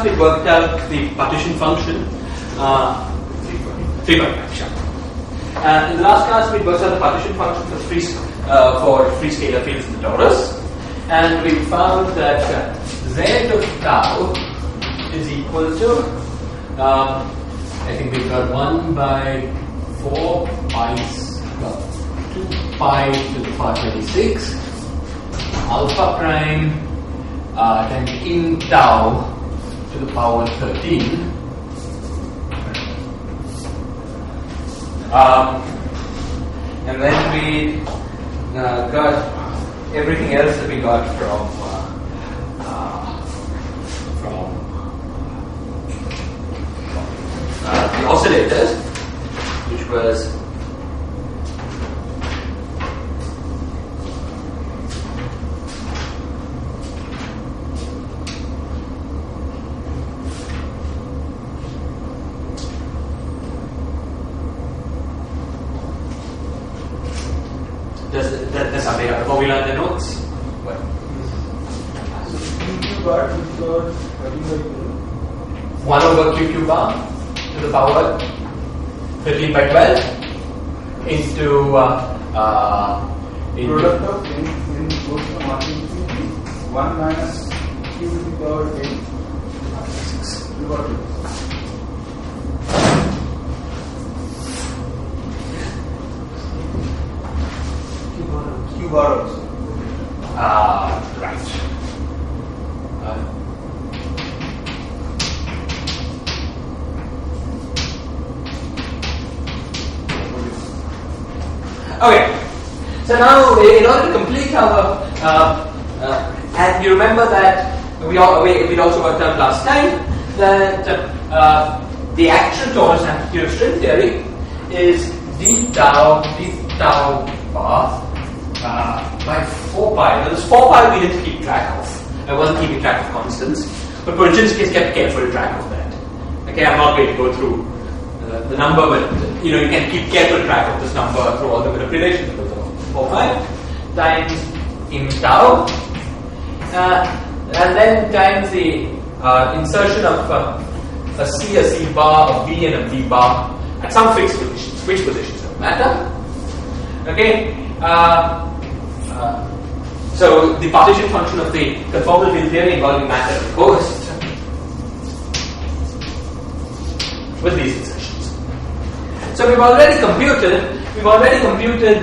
class we worked out the partition function. 3.5, sure. In the last class we worked out the partition function for free scalar fields in the torus, and we found that z of tau is equal to I think we've got 1 by 4 pi 2 pi to the power 26 alpha prime times in tau to the power 13. And then we got everything else that we got from the oscillators, which was does something have the formula in the notes? What? So QQ bar is 1 over QQ bar to the power 13 by 12 into product of n goes to margin 1 minus q to the power 10 you got it. Q bar also. Right. Okay. So now, in order to complete our, and you remember that we'd also worked out last time that the actual torus amplitude of string theory is d tau bar by 4 pi. Now this 4 pi we didn't keep track of. I wasn't keeping track of constants, but Partition kept careful track of that. Okay, I'm not going to go through the number, but you can keep careful track of this number through all the manipulations of 4 pi times in tau, and then times the insertion of a C bar, a B, and a B bar at some fixed positions. Which positions don't matter. Okay. So the partition function of the conformal field theory involving matter, of course, with these insertions. So we've already computed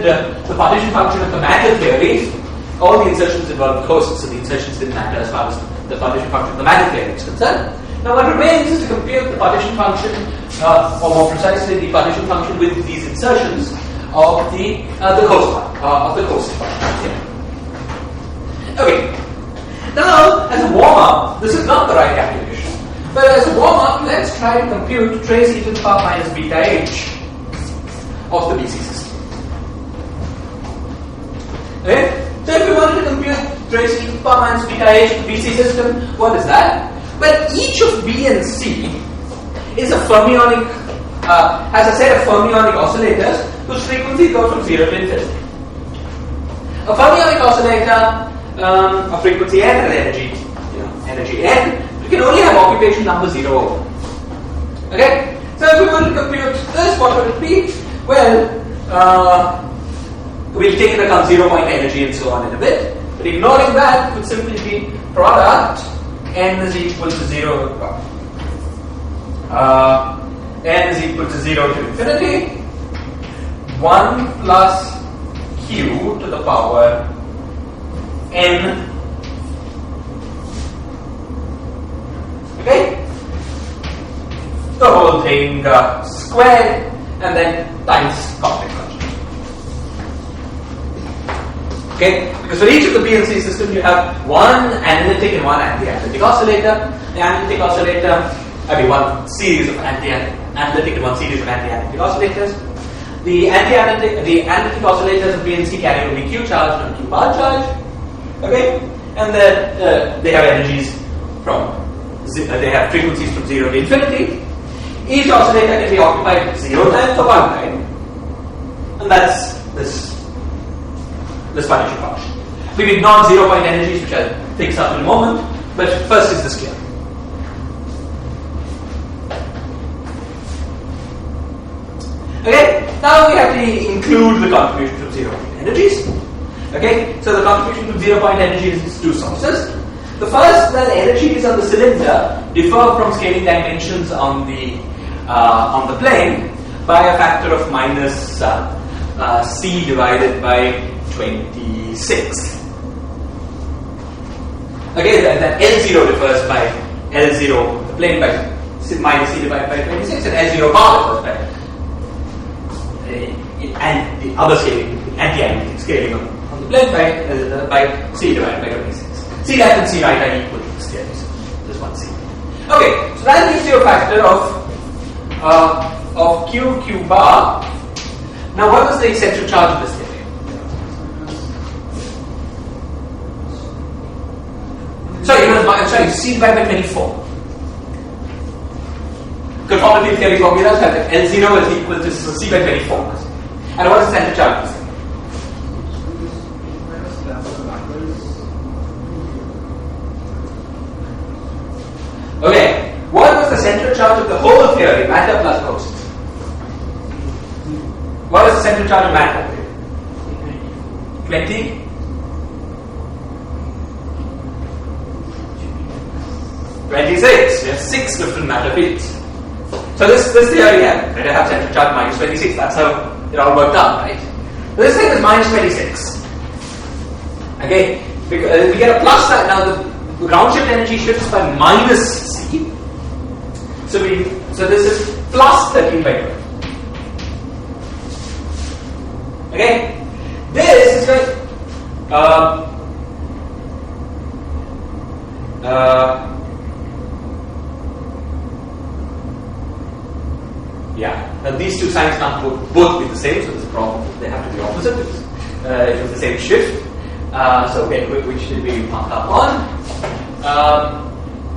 the partition function of the matter theory. All the insertions involved ghosts, so the insertions didn't matter as far as the partition function of the matter theory is concerned. Now what remains is to compute the partition function, or more precisely the partition function with these insertions of the ghost one, of the ghost function. Okay. Now, as a warm-up, this is not the right calculation, but as a warm-up, let's try to compute trace e to the power minus beta h of the BC system. Okay? So if we wanted to compute trace e to the power minus beta h of the BC system, what is that? Well, each of B and C is a fermionic, has a set of fermionic oscillators whose frequencies go from 0 to infinity. A fermionic oscillator, a frequency n and energy n, we can only have occupation number 0. Okay? So if we want to compute this, what would it be? Well, we'll take into account 0 point energy and so on in a bit. But ignoring that, it would simply be product n is equal to 0. N is equal to 0 to infinity. 1 plus q to the power n. Okay? The whole thing squared and then times complex function. Okay? Because for each of the B and C systems you have one analytic and one anti-analytic oscillator. The analytic oscillator, one series of analytic and one series of anti-analytic oscillators. The analytic oscillators of B and C carry only Q charge, not Q bar charge. Okay? And they have energies they have frequencies from 0 to infinity. Each oscillator can be occupied 0 times or 1 time. And that's this partition function. We've ignored 0 point energies, which I'll fix up in a moment, but first is this clear. include the contribution from 0 point energies. Okay, so the contribution from 0 point energies is two sources. The first, the energies on the cylinder differ from scaling dimensions on the plane by a factor of minus c divided by 26. Okay, that L0 differs by L0, the plane by minus c divided by 26, and L0 bar differs by and the other scaling, anti-analytic scaling on the plane by c divided by 26. C left and C right are equal to this theory, so there's one C. Okay, so that gives you a factor of Q bar. Now, what was the central charge of this theory? Sorry, C divided by 24. Conformity theory formulas have that L0 is equal to C by 24. And what is the central charge of this theory? Okay, what was the central charge of the whole theory, matter plus ghosts? What is the central charge of matter? 20? 26. We have 6 different matter fields. So this theory had to have central charge minus 26. That's how it all worked out, right? So this thing is minus 26. Okay, because we get a plus sign now. The ground shift energy shifts by minus c. So this is plus 13 by 12. Okay, this is like yeah. Now these two signs can't both be the same, so there's a problem. They have to be opposite. It was the same shift. So okay, which did we mark up on?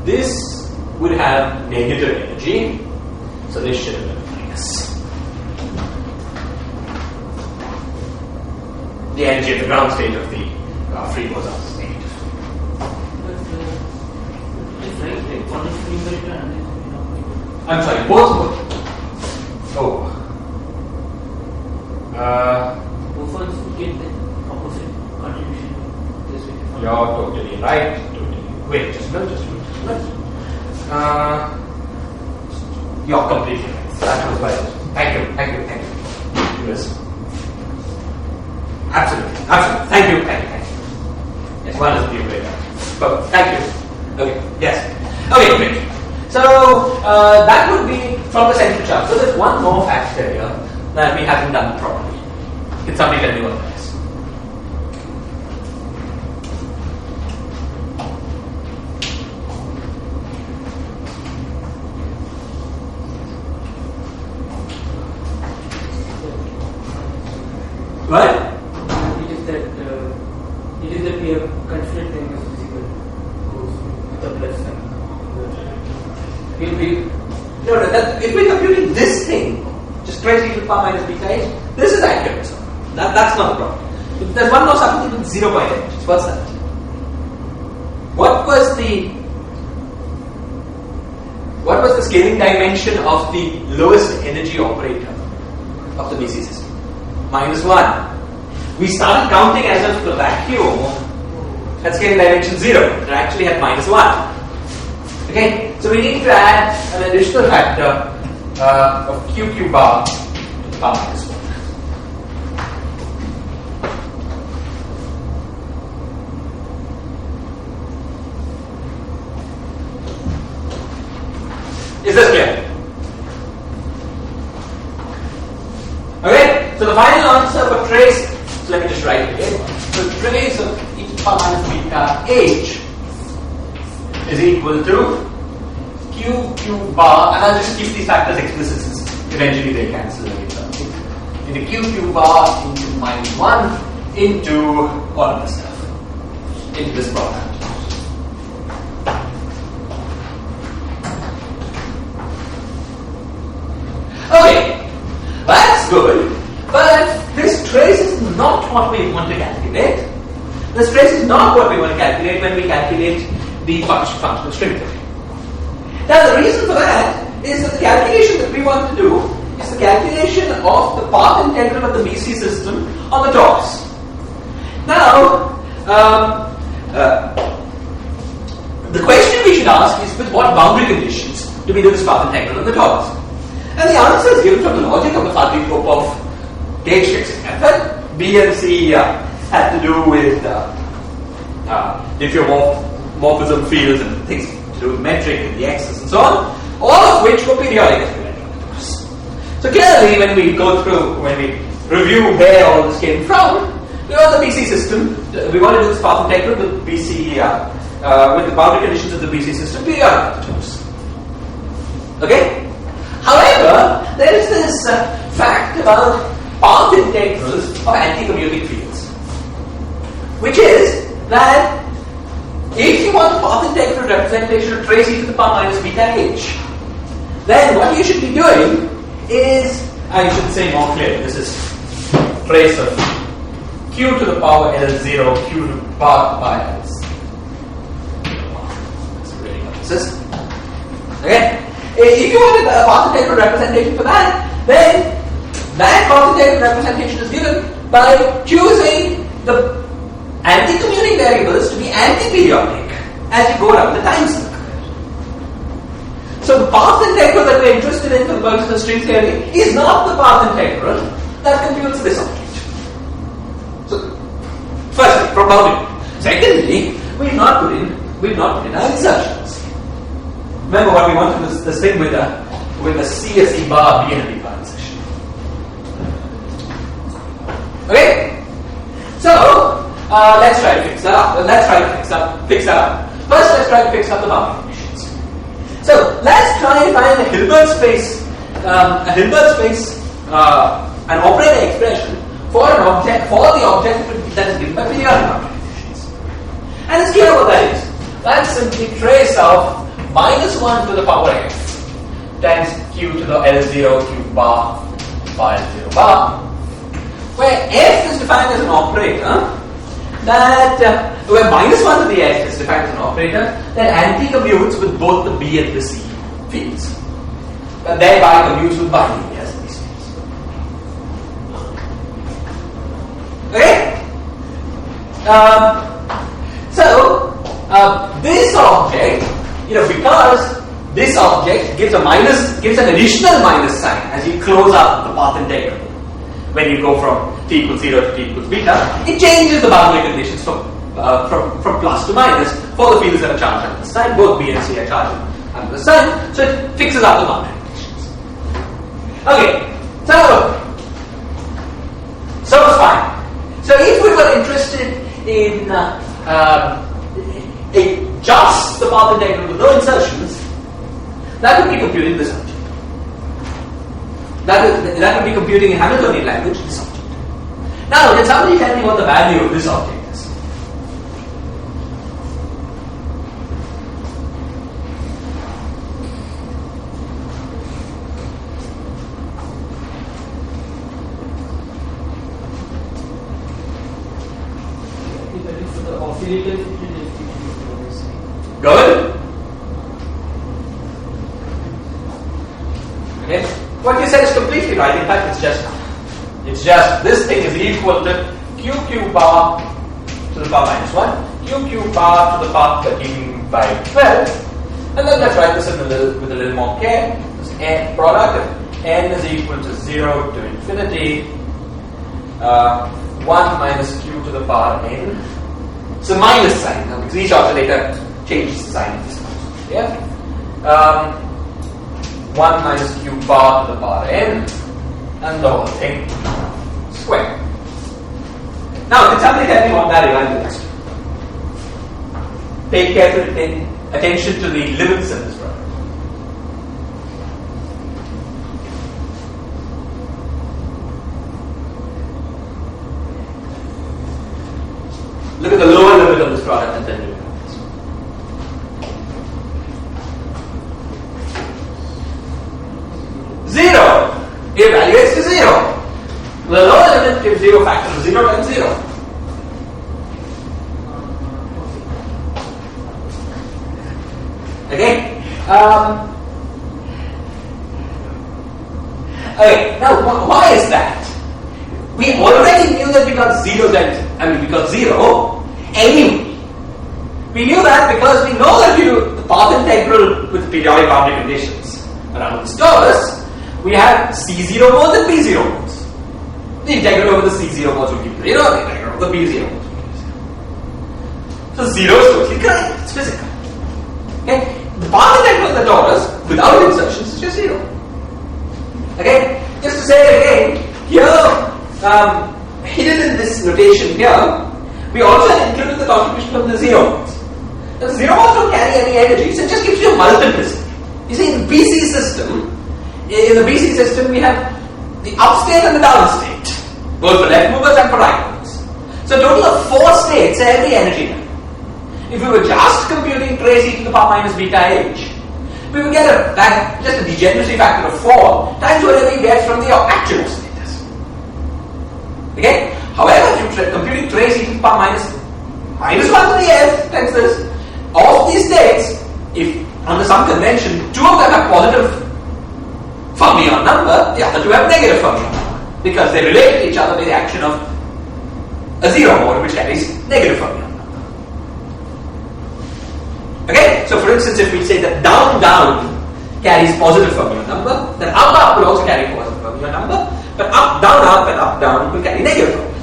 This would have negative energy, so this should have been minus. The energy at the ground state of the free boson is negative. I'm sorry, both. Oh. Both ones get the opposite contribution. You're totally right. Wait, just a minute. You're completely right. That was right. Thank you. Yes. Absolutely. Thank you. Yes, one is the great. But thank you. Okay. Yes. Okay, great. So that would be from the central charge. So there's one more factor here that we haven't done properly. Can somebody tell me what that is? What? It is that we have considered them as physical goals with the plus sign. If we're computing this thing, just 20 to the power minus beta h, this is accurate. So that's not the problem. But there's one more something with 0 point energies. What's that? What was the scaling dimension of the lowest energy operator of the BC system? -1. We started counting as if the vacuum had scaling dimension 0. It actually had -1. Okay, so we need to add an additional factor of QQ bar to the power minus 1. Is this clear? Okay, so the final answer for trace, so let me just write it again. So trace of e to the power minus beta h is equal to QQ bar, and I'll just keep these factors explicit since eventually they cancel later. Into QQ bar into -1 into all of this stuff, into this product. Okay, that's good, but this trace is not what we want to calculate. This trace is not what we want to calculate when we calculate the functional string theory. Now the reason for that is that the calculation that we want to do is the calculation of the path integral of the BC system on the torus. Now, the question we should ask is with what boundary conditions do we do this path integral on the torus? And the answer is given from the logic of the Fadley group of gauge fixing method. B and C had to do with diffeomorphism fields and things to do with metric and the x's and so on, all of which were periodic experimental methods. So clearly, when we review where all this came from, we want the BC system. We want to do this path integral with BC with the boundary conditions of the BC system periodic methods. Okay. However, there is this fact about path integrals of anti-commuting fields, which is that if you want a path integral representation of trace e to the power minus beta h, then what you should be doing is, I should say more clearly, this is trace of q to the power L0, q to the power pi L0. That's really what this is. Okay? If you wanted a path integral representation for that, then that path integral representation is given by choosing the anti-commuting variables to be anti-periodic as you go around the time circle. So the path integral that we're interested in for the purposes of string theory is not the path integral that computes this object. So, firstly, from boundary. Secondly, we've not put in our insertions. Remember what we wanted was this thing with a C, a C bar, B and a B bar insertion. Okay? So, let's try to fix that up. Fix that up. First, let's try to fix up the boundary conditions. So, let's try and find a Hilbert space, an operator expression for an object, for the object that is given by periodic boundary conditions. And it's clear what that is. That's simply trace of -1 to the power f times q to the L0 q bar by L0 bar, where f is defined as an operator that, where -1 to the f is defined as an operator that anti-commutes with both the B and the C fields, and thereby commutes with binding pairs of these fields. Okay? This object, because this object gives an additional minus sign as you close up the path integral. When you go from t equals 0 to t equals beta, it changes the boundary conditions from plus to minus for the fields that are charged under the sign. Both B and C are charged under the sign, so it fixes up the boundary conditions. Okay, so it's fine. So if we were interested in just the path integral with no insertions, that would be computing this object. That would be computing in Hamiltonian language this object. Now, can somebody tell me what the value of this object is? That is the oscillators. Good. Okay. What you said is completely right. In fact, it's just this thing is equal to q bar to the power -1, q bar to the power 13 by 12, and then let's write this with a little more care. This n product of n is equal to 0 to infinity 1 minus q to the power n. It's a minus sign now because each oscillator changes the sign of this. Yeah. 1 minus q bar to the power n, and the whole thing squared. Now, can somebody tell me what that evaluates to? Pay careful attention to the limits in this problem. Look at the lower limit of this product and then do it. 0 evaluates to 0. The lower limit gives 0 factor of 0 times 0. Okay? Okay, now why is that? We already knew that we got 0 we got 0 anyway. We knew that because we know that the path integral with periodic boundary conditions around this torus, we have C0 modes and B0 modes. The integral over the C0 modes will give 0, the integral over the B0 modes will give 0. So 0 is totally correct, it's physical. Okay? The path integral of the torus without insertions is just 0. Okay? Just to say it again, here, hidden in this notation here, we also included the contribution of the 0 modes. The 0 modes don't carry any energy, so it just gives you a multiplicity. You see, in the BC system, we have the upstate and the downstate, both for left movers and for right movers. So a total of 4 states at every energy level. If we were just computing trace e to the power minus beta h, we would get just a degeneracy factor of 4 times whatever you get from the actual oscillators. Okay? However, if you're computing trace e to the power minus 1 to the f times this, of these states, if under some convention 2 of them have positive fermion number, the other 2 have negative fermion number, because they relate to each other by the action of a 0 mode which carries negative fermion number. Okay? So for instance, if we say that down carries positive fermion number, then up will also carry positive fermion number, but up and up down will carry negative fermion.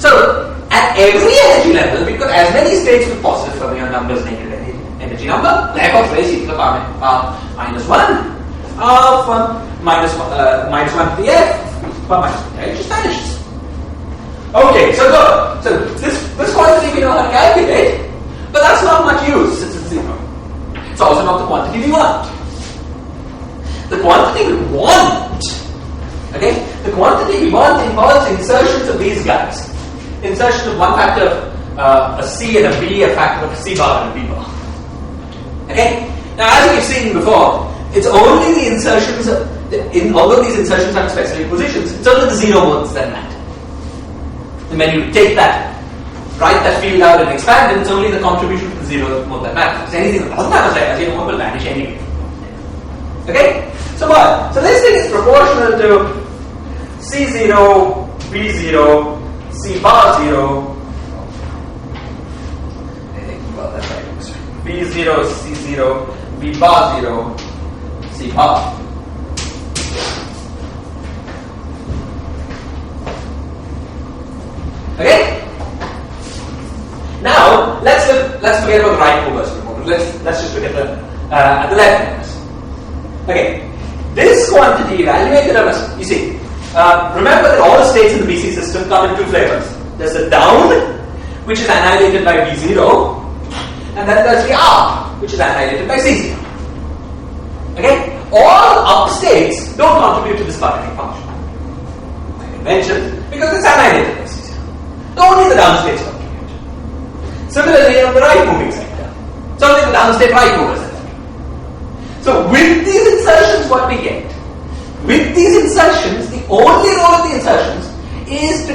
So at every energy level, we've got as many states with positive fermion numbers, negative energy number, therefore trace e to the power minus 1 of minus 1 to the f, power minus beta h just vanishes. Okay, so good. So this quantity we know how to calculate, but that's not much use since it's 0. It's also not the quantity we want. The quantity we want, okay, the quantity we want involves insertions of these guys. Insertion of one factor of a C and a B, a factor of a C bar and a B bar. Okay? Now, as we've seen before, it's only the insertions, although these insertions have specific positions, it's only the 0 modes that matter. And when you take that, write that field out and expand it, it's only the contribution to the 0 mode that matters. Anything that doesn't have a 0 mode will vanish anyway. Okay? So what? So this thing is proportional to C0, B0, C bar 0, B0, C0, B bar 0, C bar. Okay? Now let's forget about the right movers for a moment. Let's just look at the left movers. Okay. This quantity evaluated on us, you see, remember that all the states in the BC system come in 2 flavors. There's the down, which is annihilated by B0, and then there's the up, which is annihilated by C0. Okay? All up states don't contribute to this particular function. I convention, because it's annihilated by C0. Only the down states contribute. Similarly, on the right moving sector, it's only the downstate right movers that contribute. So with these insertions, what we get? With these insertions, the only role of the insertions is to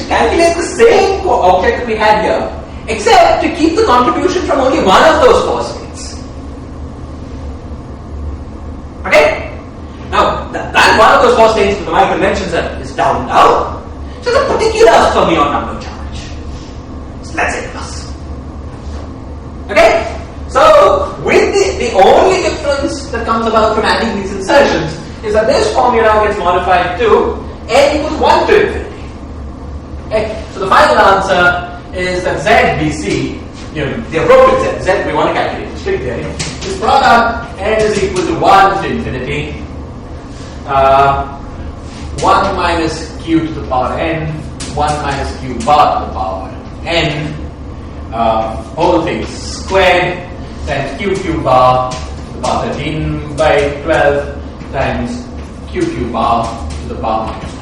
calculate the same object that we had here, except to keep the contribution from only one of those 4 states. Okay? Now, that one of those 4 states with the my conventions is down. So it's a particular fermion number charge. So let's say plus. Okay? So, with the only difference that comes about from adding these insertions is that this formula gets modified to n equals 1 to infinity. Okay? So the final answer is that ZBC, the appropriate Z we want to calculate the string theory, this product n is equal to 1 to infinity, 1 minus q to the power n, 1 minus q bar to the power n, whole thing squared, times q bar to the power 13 by 12 times q bar to the power minus 1.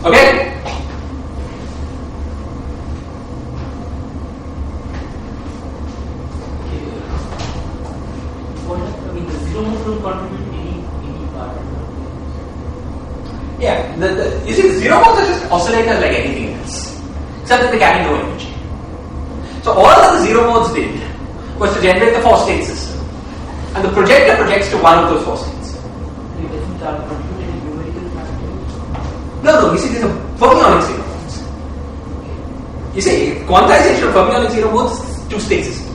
Okay? The zero mode will contribute any part. Yeah, you see, the zero modes are just oscillators like anything else, except that they carry no energy. So all that the zero modes did was to generate the four-state system, and the projector projects to one of those four states. It doesn't contribute any numerical factor. No, you see, these are fermionic zero modes. You see, quantization of fermionic zero modes is two-state system.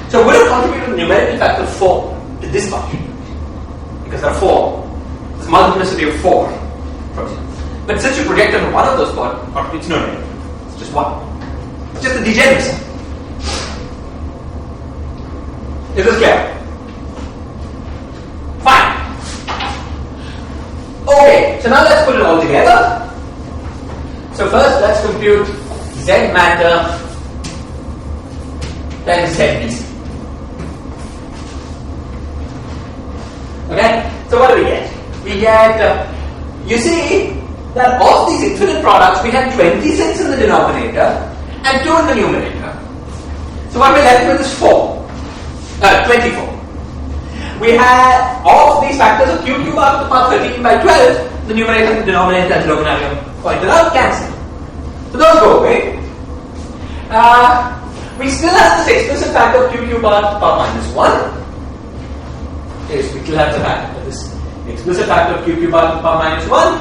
So would have contributed a numerical factor 4 to this function, because there are 4. There's a multiplicity of 4 from here. But since you project onto one of those 4, it's no numerical. It's just 1. It's just a degeneracy. Is this clear? Fine. Okay, so now let's put it all together. So first let's compute Z matter times Z DC. Okay, so what do we get? We get, you see that of these infinite products, we had 26 in the denominator and 2 in the numerator. So what we're left with is 24. We had of these factors of q cube out to the power 13 by 12, the numerator and the denominator, as Loganarium pointed out, cancel. So those go away. We still have this explicit factor of q cube out to the power minus 1. Yes, we still have the factor, this explicit factor of q cube out to the power minus 1.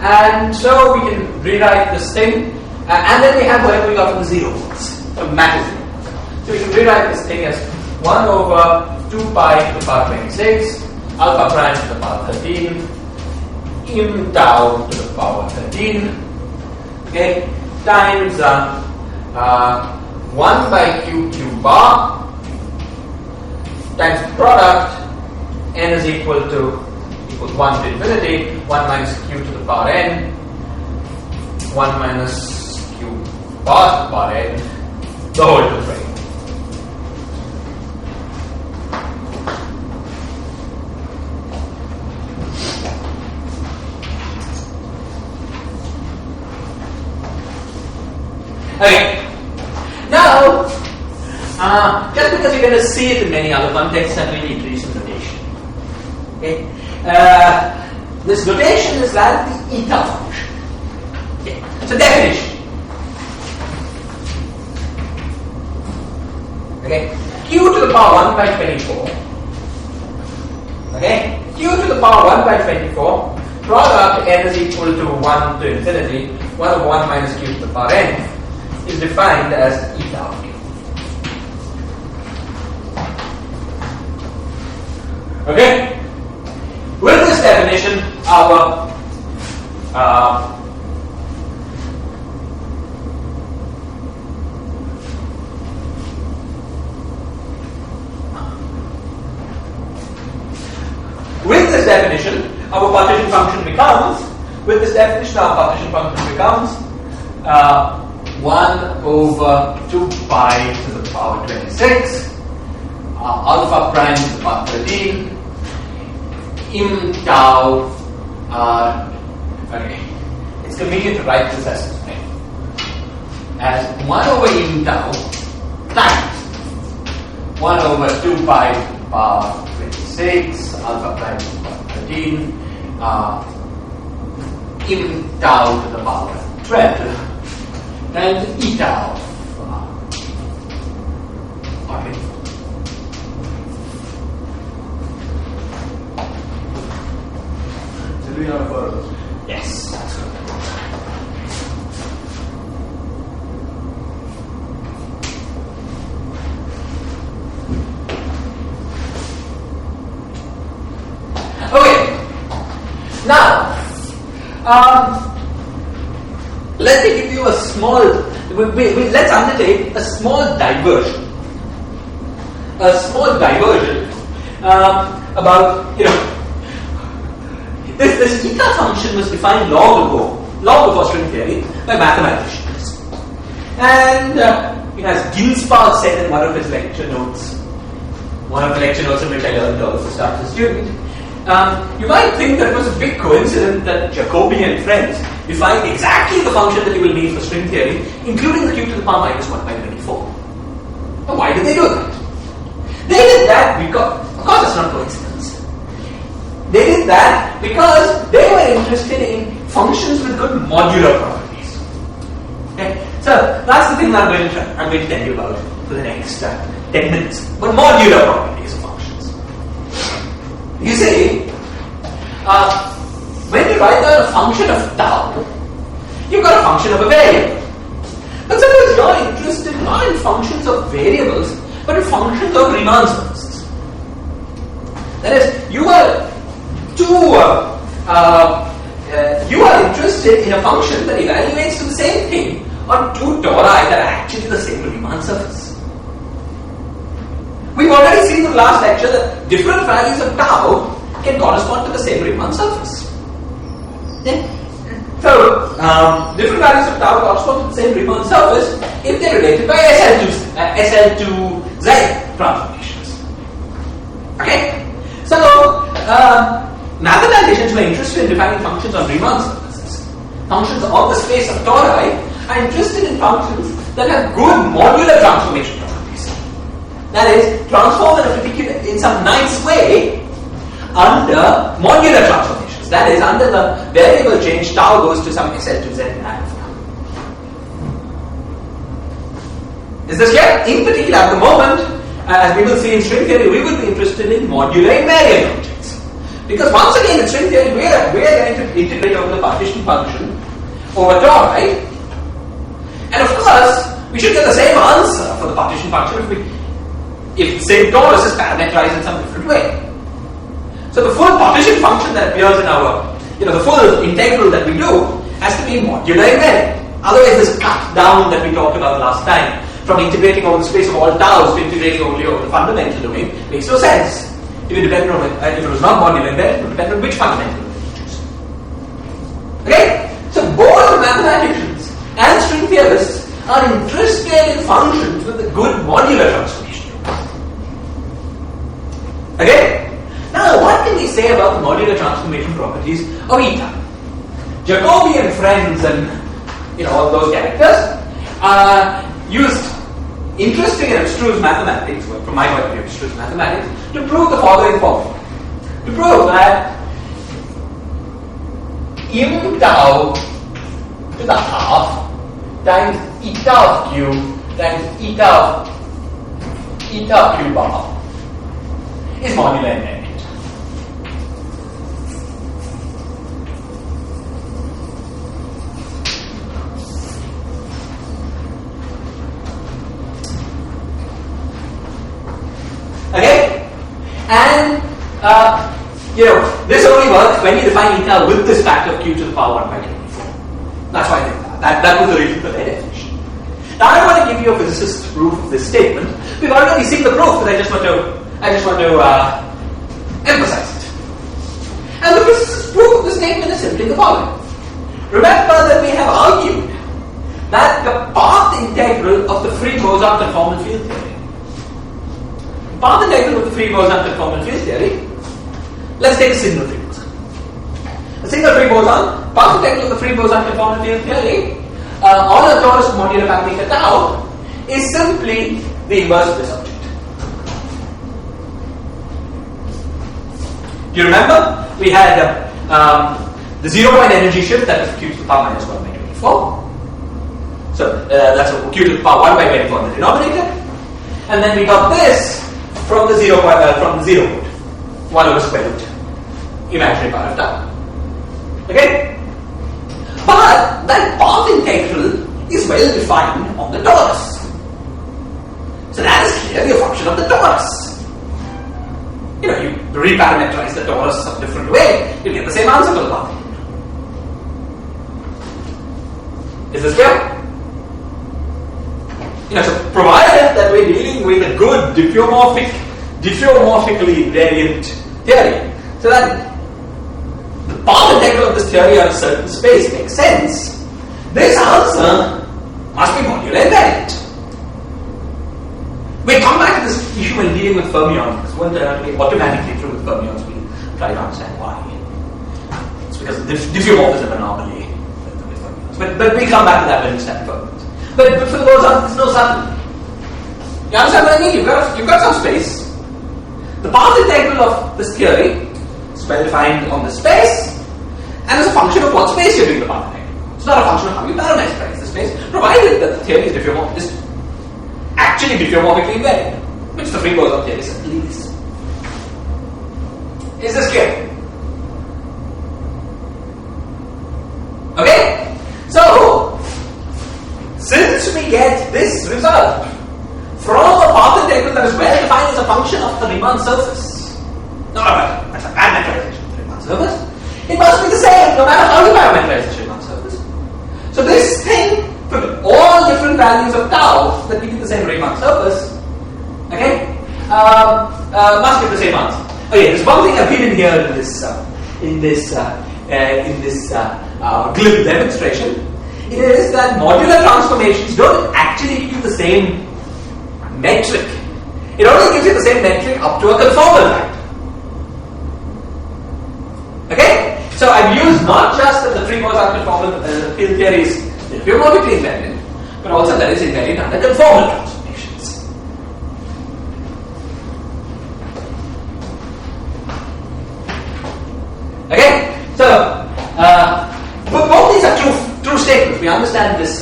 And so we can rewrite this thing, and then we have whatever we got from the zero modes, matter zero modes. So we can rewrite this thing as 1 over 2 pi to the power 26, alpha prime to the power 13, im tau to the power 13, okay, times 1 by q cube bar times product n is equal to 1 to infinity, 1 minus q to the power n, 1 minus q bar to the power n, the whole to the frame. Okay, now, just because you're going to see it in many other contexts, I'm going to introduce some notation. Okay, this notation is like the eta function. Okay, so definition. Okay, q to the power 1 by 24. Okay, q to the power 1 by 24. Product n is equal to 1 to infinity. 1 over 1 minus q to the power n is defined as eta of q. Okay? With this definition, our partition function becomes, with this definition, our partition function becomes 1 over 2 pi to the power 26, alpha prime to the power 13, im tau, okay, it's convenient to write this as 1 over im tau times 1 over 2 pi to the power 26, alpha prime to the power 13, im tau to the power 12, and eta of okay. Do we have further? Yes, that's good. Okay, now let me give you a small, let's undertake a small diversion. About, this eta function was defined long before string theory, by mathematicians. And it has Ginsburg said in one of the lecture notes in which I learned all for start as a student. You might think that it was a big coincidence that Jacobi and friends defined exactly the function that you will need for string theory, including the q to the power minus 1 by 24. Now, why did they do that? They did that because, of course it's not coincidence. They did that because they were interested in functions with good modular properties. Okay? So that's the thing that I'm going to tell you about for the next 10 minutes. But modular properties of functions. You see, when you write down a function of tau, you've got a function of a variable. But suppose you're interested not in functions of variables, but in functions of Riemann surfaces. That is, you are interested in a function that evaluates to the same thing on two tori that are actually the same Riemann surface. We've already seen in the last lecture that different values of tau can correspond to the same Riemann surface. So, different values of tau correspond to the same Riemann surface if they're related by SL2Z transformations. Okay? So, mathematicians who are interested in defining functions on Riemann surfaces, functions on the space of tori, are interested in functions that have good modular transformation properties. That is, transform in some nice way under modular transformations. That is, under the variable change tau goes to some SL2Z alpha. Is this clear? In particular, at the moment, as we will see in string theory, we will be interested in modular invariant objects. Because once again, in string theory, we are going to integrate over the partition function over tori. And of course, we should get the same answer for the partition function if the same torus is parameterized in some different way. So the full partition function that appears in our, the full integral that we do has to be modular invariant. Otherwise, this cut down that we talked about last time, from integrating over the space of all taus to integrating only over the fundamental domain, makes no sense. If it depended on if it was not modular invariant, it would depend on which fundamental domain you choose. Okay? So both mathematicians and string theorists are interested in functions with a good modular transformation. Okay? Now, what can we say about the modular transformation properties of eta? Jacobi and friends and all those characters used interesting and abstruse mathematics, well, from my point of view, abstruse mathematics, to prove the following formula. To prove that im tau to the half times eta of q times eta q bar is modular invariant. Okay? And, this only works when you define eta with this factor of q to the power 1 by 24. That's why I did that. That was the reason for their definition. Now I want to give you a physicist's proof of this statement. We've already seen the proof, but I just want to emphasize it. And the physicist's proof of this statement is simply the following. Remember that we have argued that the path integral of the free boson conformal field theory. Path integral of the free boson conformal field theory. Let's take a single free boson. A single free boson, path integral of the free boson conformal field theory on a torus modular parameter tau is simply the inverse of this object. Do you remember? We had the 0-point energy shift, that is q to the power minus 1 by 24. So that's q to the power 1 by 24 in the denominator. And then we got this from the 0 point, 1 over square root imaginary power of tau. Okay? But that path integral is well defined on the torus. So that is clearly a function of the torus. You reparameterize the torus some different way, you'll get the same answer for the path integral. Is this clear? So provided that we're dealing with a good diffeomorphically invariant theory, so that the path integral of this theory on a certain space makes sense, this answer must be modular invariant. We'll come back to this issue when dealing with fermions, because it won't turn out to be automatically true with fermions. We'll try to understand why. It's because of the diffeomorphism anomaly with fermions. But we'll come back to that when we study fermions. But for the bosons, there's no subtlety. You understand what I mean? You've got some space, the path integral of this theory is well defined on the space and is a function of what space you're doing the path integral. It's not a function of how you parameterize the space, provided that the theory is actually diffeomorphically invariant, which the free Boson theory certainly is. Is this clear? Okay? So, since we get this result from a path integral that is well defined as a function of the Riemann surface, that's a parameterization of the Riemann surface, it must be the same no matter how you parameterize the Riemann surface. So this thing, for all different values of tau that we give the same Riemann surface, okay, must give the same answer. Okay, there's one thing I've hidden here in this glib demonstration. It is that modular transformations don't actually give you the same metric. It only gives you the same metric up to a conformal factor. Okay? So I've used not just that the free Boson conformal field theory is diffeomorphically invariant, but also that is invariant under conformal transformations. Okay? So, but both these are true statements. We understand this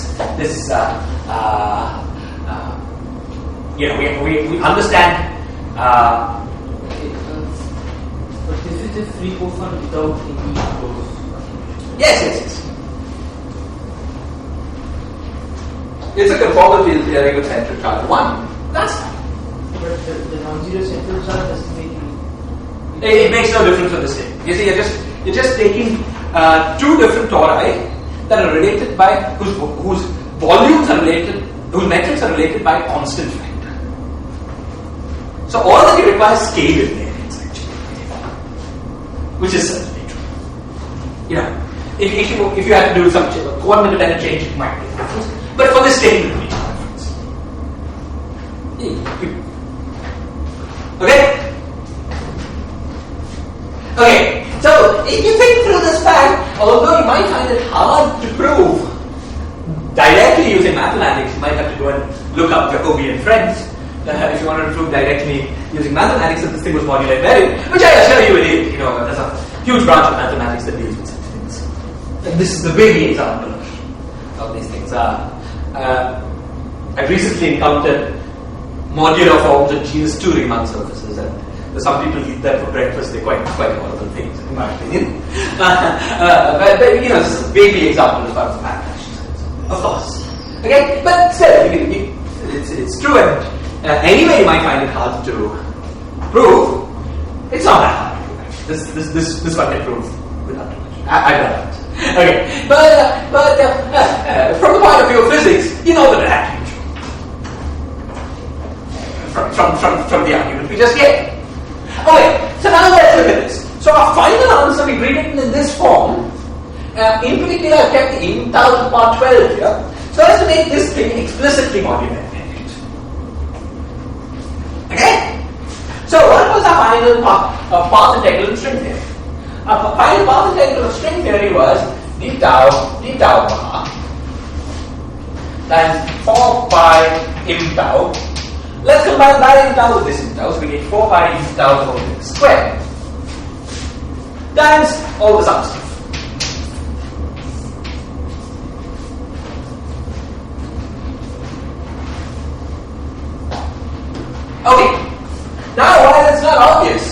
we understand. But this is a free Boson without any close. Yes. It's a conformal field theory with central charge 1. That's fine. But the non-zero central charge doesn't make any. It makes no difference on the statement. You see, you're just taking two different tori that are related by whose volumes are related, whose metrics are related by a constant factor. So all that you require is scale invariance actually, which is certainly true. You know, if you had to do some coordinate dependent change, it might make a difference. But for this statement, it makes no difference. Okay. Okay, so if you think through this fact, although you might find it hard to prove directly using mathematics, you might have to go and look up Jacobian friends. If you wanted to prove directly using mathematics that this thing was modular invariant, which I assure you it is. You know, there's a huge branch of mathematics that deals with such things. And this is the baby example of these things. I've recently encountered modular forms of genus 2 Riemann surfaces, and some people eat that for breakfast. They're quite horrible things, in my opinion. But you know, this is a baby example as far as mathematics, of course. Okay, but still, it's true, and anyway, you might find it hard to prove. It's not that hard to prove. This one can prove without too much. I've done it. Okay, but from the point of view of physics, you know that it had to be true. From the argument we just gave. Okay, so now let's look at this. So our final answer we've written in this form. In particular, I've kept the in tau to the power 12 here, so as to make this thing explicitly modular invariant. Okay? So what was our final path integral in string theory? Our final path integral of string theory was d tau bar times 4 pi im tau. Let's combine that im tau with this im tau, so we get 4 pi im tau the whole thing squared times all the sum stuff. Okay, now while it's not obvious,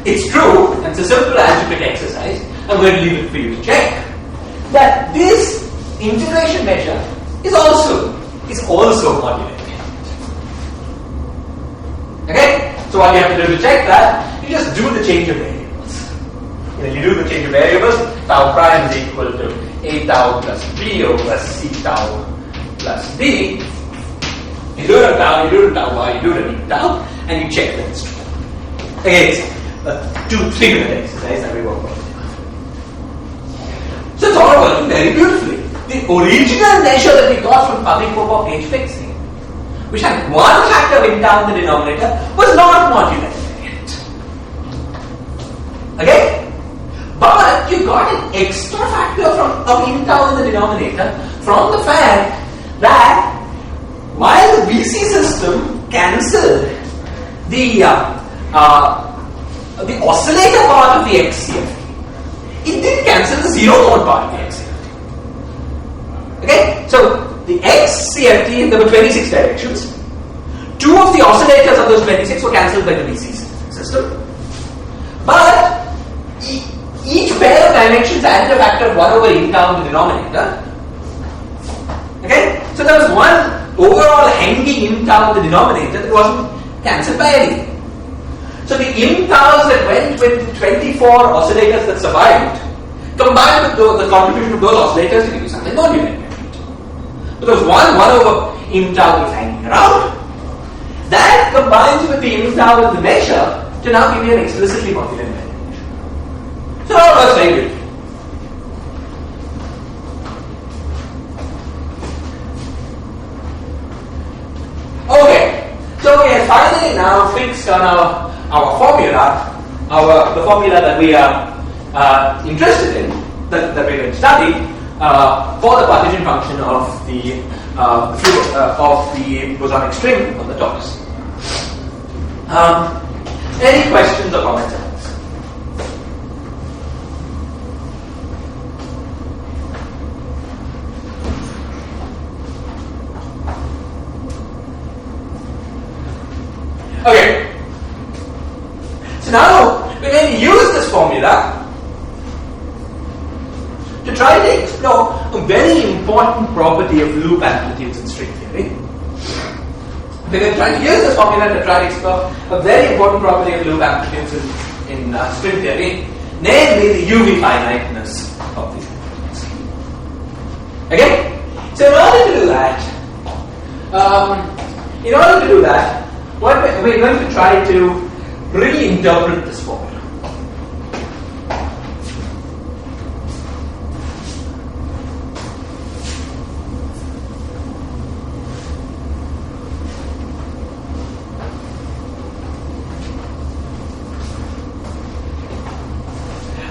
it's true, and it's a simple algebraic exercise, I'm going to leave it for you to check, that this integration measure is also modular. Okay? So all you have to do to check that, you just do the change of variables. You do the change of variables, tau prime is equal to a tau plus b over c tau plus d. You do it on tau, you do it on tau bar, you do it on tau, and you check that it's true. Again, it's a 2-3 minute exercise that we work on. So it's all working very beautifully. The original measure that we got from Pavlikov age fixing, which had one factor of in tau in the denominator, was not modular invariant. Okay? But you got an extra factor of in tau in the denominator from the fact that while the BC system cancelled the the oscillator part of the XCFT, it didn't cancel the zero mode part of the XCFT. Okay, so the XCFT, there were 26 directions. 2 of the oscillators of those 26 were cancelled by the DC system. But each pair of dimensions added a factor of 1 over in tau in the denominator. Okay, so there was one overall hanging in tau in the denominator that wasn't cancelled by anything. So the in taus that went with 24 oscillators that survived, combined with the contribution of those oscillators to give you something modular. So there was one over in tau that was hanging around. That combines with the in tau of the measure to now give you an explicitly modular measure. So all works very good. Okay, so we have finally now fixed on our formula, the formula that we are interested in, that we're going to study for the partition function of the bosonic string on the torus. Any questions or comments on this? Okay. So now we're going to use this formula to try to explore a very important property of loop amplitudes in string theory. We're going to try to use this formula to try to explore a very important property of loop amplitudes in string theory, namely the UV finiteness of these amplitudes. Okay? So in order to do that, what we're going to try to reinterpret this formula.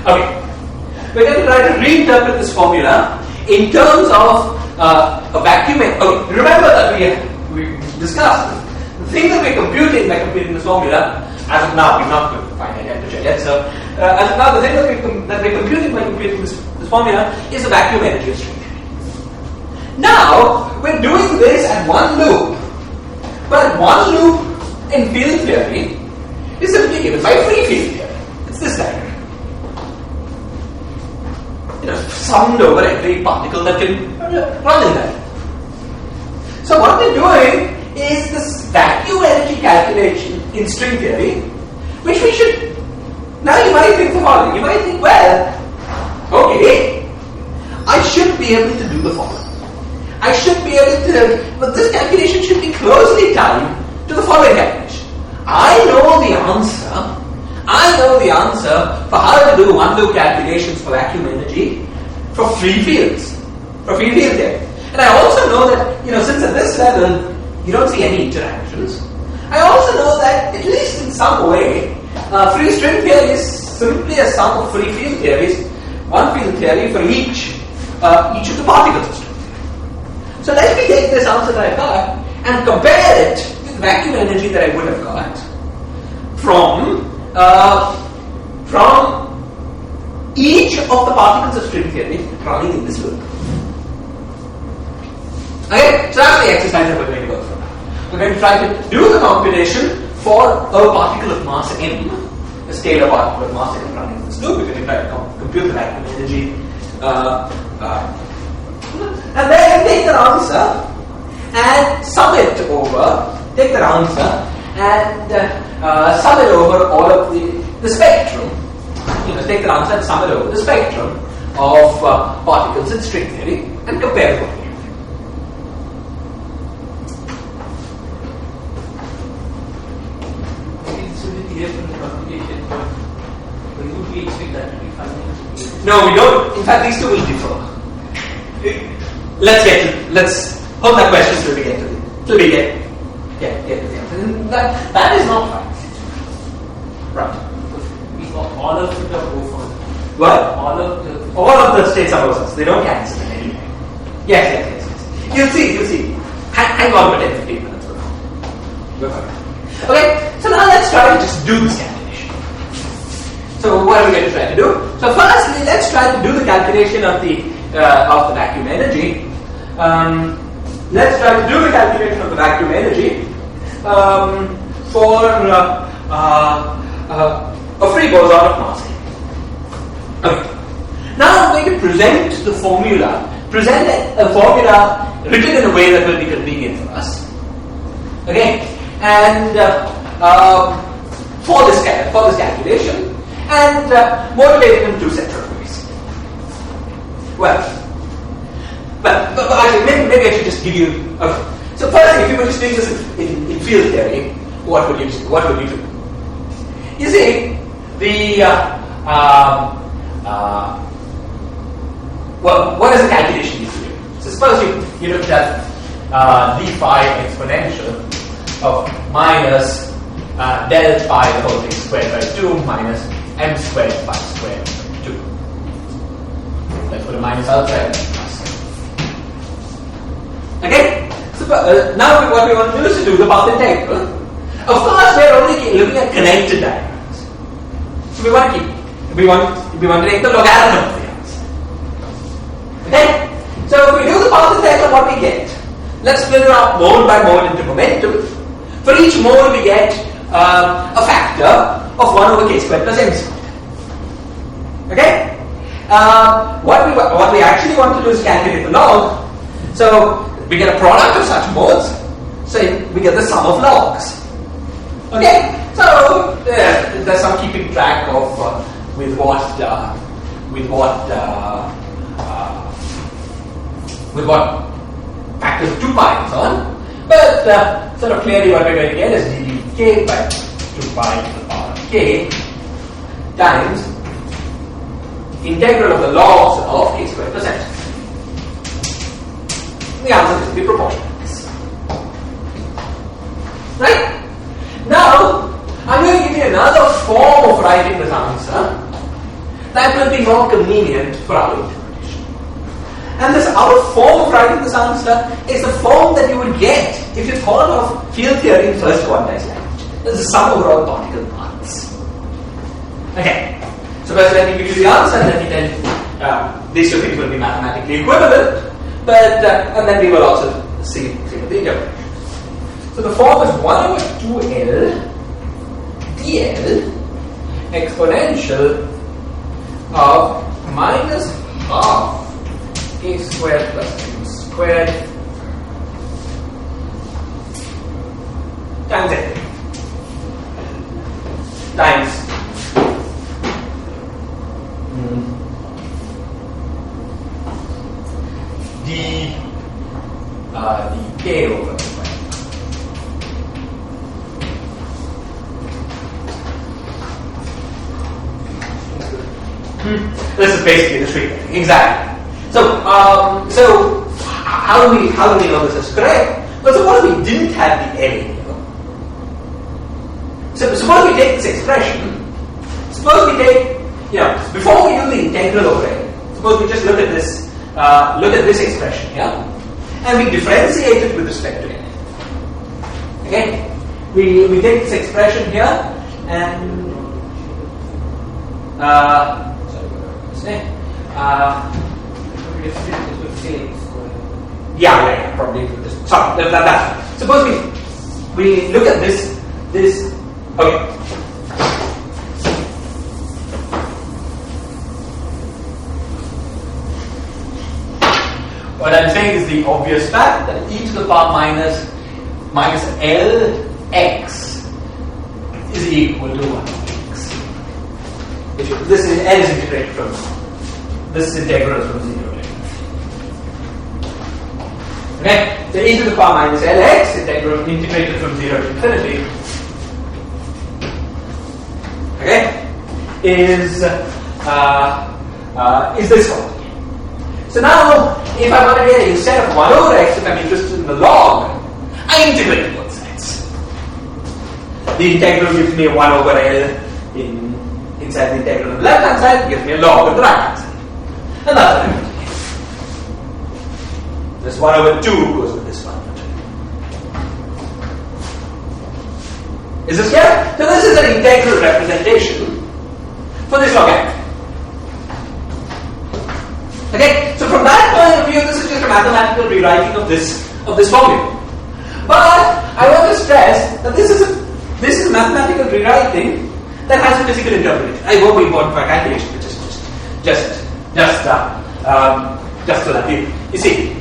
Okay, we're going to try to reinterpret this formula in terms of a vacuum. Okay, remember that we discussed the thing that we're computing by computing this formula. As of now, we've not got finite temperature yet. So, as of now, the thing that we're computing by computing this formula is the vacuum energy of string theory. Now, we're doing this at one loop, but one loop in field theory is simply given by free field theory. It's this diagram. Summed over every particle that can run in that. So what we're doing is this vacuum energy calculation in string theory, which we should. Now you might think the following. You might think, well, okay, I should be able to do the following. I should be able to, but this calculation should be closely tied to the following calculation. I know the answer for how to do one loop calculations for vacuum energy for free fields, for free field theory. And I also know that, since at this level you don't see any interactions, I also know that at least in some way, free string theory is simply a sum of free field theories, one field theory for each of the particles of string theory. So let me take this answer that I got and compare it with vacuum energy that I would have got from each of the particles of string theory running in this loop. Okay, so that's the exercise that we're going to go through. We're going to try to do the computation for a particle of mass m, a scalar particle of mass m running in this loop. We're going to try to compute the vacuum energy, and then take the answer and sum it over. Take the answer and sum it over all of the spectrum. Take the answer and sum it over the spectrum of particles in string theory and compare them. No, we don't. In fact, these two will differ. Let's hold that question till we get to the answer. That is not fine. Right. All of the over. What? All of the states are bosons. They don't cancel in any way. Yes. You'll see. Hang on for 10-15 minutes. Okay, so now let's try to just do do this calculation. So what are we going to try to do? So firstly, let's try to do the calculation of the vacuum energy. Let's try to do the calculation of the vacuum energy for a free boson of mass. Okay. Now I'm going to present the formula. Present a formula written in a way that will be convenient for us. Okay, and for this calculation, and motivate it in two separate ways. Well, actually, maybe I should just give you. Okay. So firstly, if you were just doing this in field theory, what would you do? You see, well, what is the calculation you do? So suppose you looked at d phi exponential of minus del phi the whole thing squared by 2 minus m squared phi squared by 2. Let's put a minus outside. Okay? So now what we want to do is to do the path integral. Of course, we are only looking at connected diagrams. So we want to take the logarithm of the answer. Okay? So if we do the path integral, what we get? Let's split it up mode by mode into momentum. For each mode, we get a factor of 1 over k squared plus m squared. Okay? What we actually want to do is calculate the log. So we get a product of such modes. So we get the sum of logs. Okay? So there's some keeping track of with what factors of 2 pi and so on. But sort of clearly what we're going to get is dk by 2 pi to the power of k times integral of the logs of k squared plus m. The answer is to be proportional to this. Right? Now, I'm going to give you another form of writing this answer that will be more convenient for our interpretation. And this other form of writing this answer is the form that you would get if you thought of field theory in first quantized language. This is the sum over all particle paths. Okay. So first let me give you the answer, and then these two things will be mathematically equivalent. But and then we will also see the interpretation. So the form is 1 over 2L dl exponential of minus half k squared plus m squared times n times dk over This is basically the tree thing. Exactly. So, how do we know this is correct? Well, suppose we didn't have the L here. So suppose we take this expression. Suppose we take, before we do the integral over L. Suppose we just look at this expression here, and we differentiate it with respect to L. Okay, we take this expression here and. Yeah, probably. Sorry, that's. Suppose we look at this. Okay. What I'm saying is the obvious fact that e to the power minus Lx is equal to 1x. This is L is integrated from this is integral from 0 to x. Okay, so e to the power minus Lx integrated from 0 to infinity. Okay, is this one. So now, if I want to get instead of 1 over x, if I'm interested in the log, I integrate both sides. The integral gives me a 1 over L inside the integral on the left hand side, gives me a log on the right hand side. And that's what I'm doing. This 1 over 2 goes with this 1 over Is this clear? So this is an integral representation for this locality. Okay, so from that point of view, this is just a mathematical rewriting of this formula. But I want to stress that this is a mathematical rewriting that has a physical interpretation. I won't be important for a calculation, but just so that you see,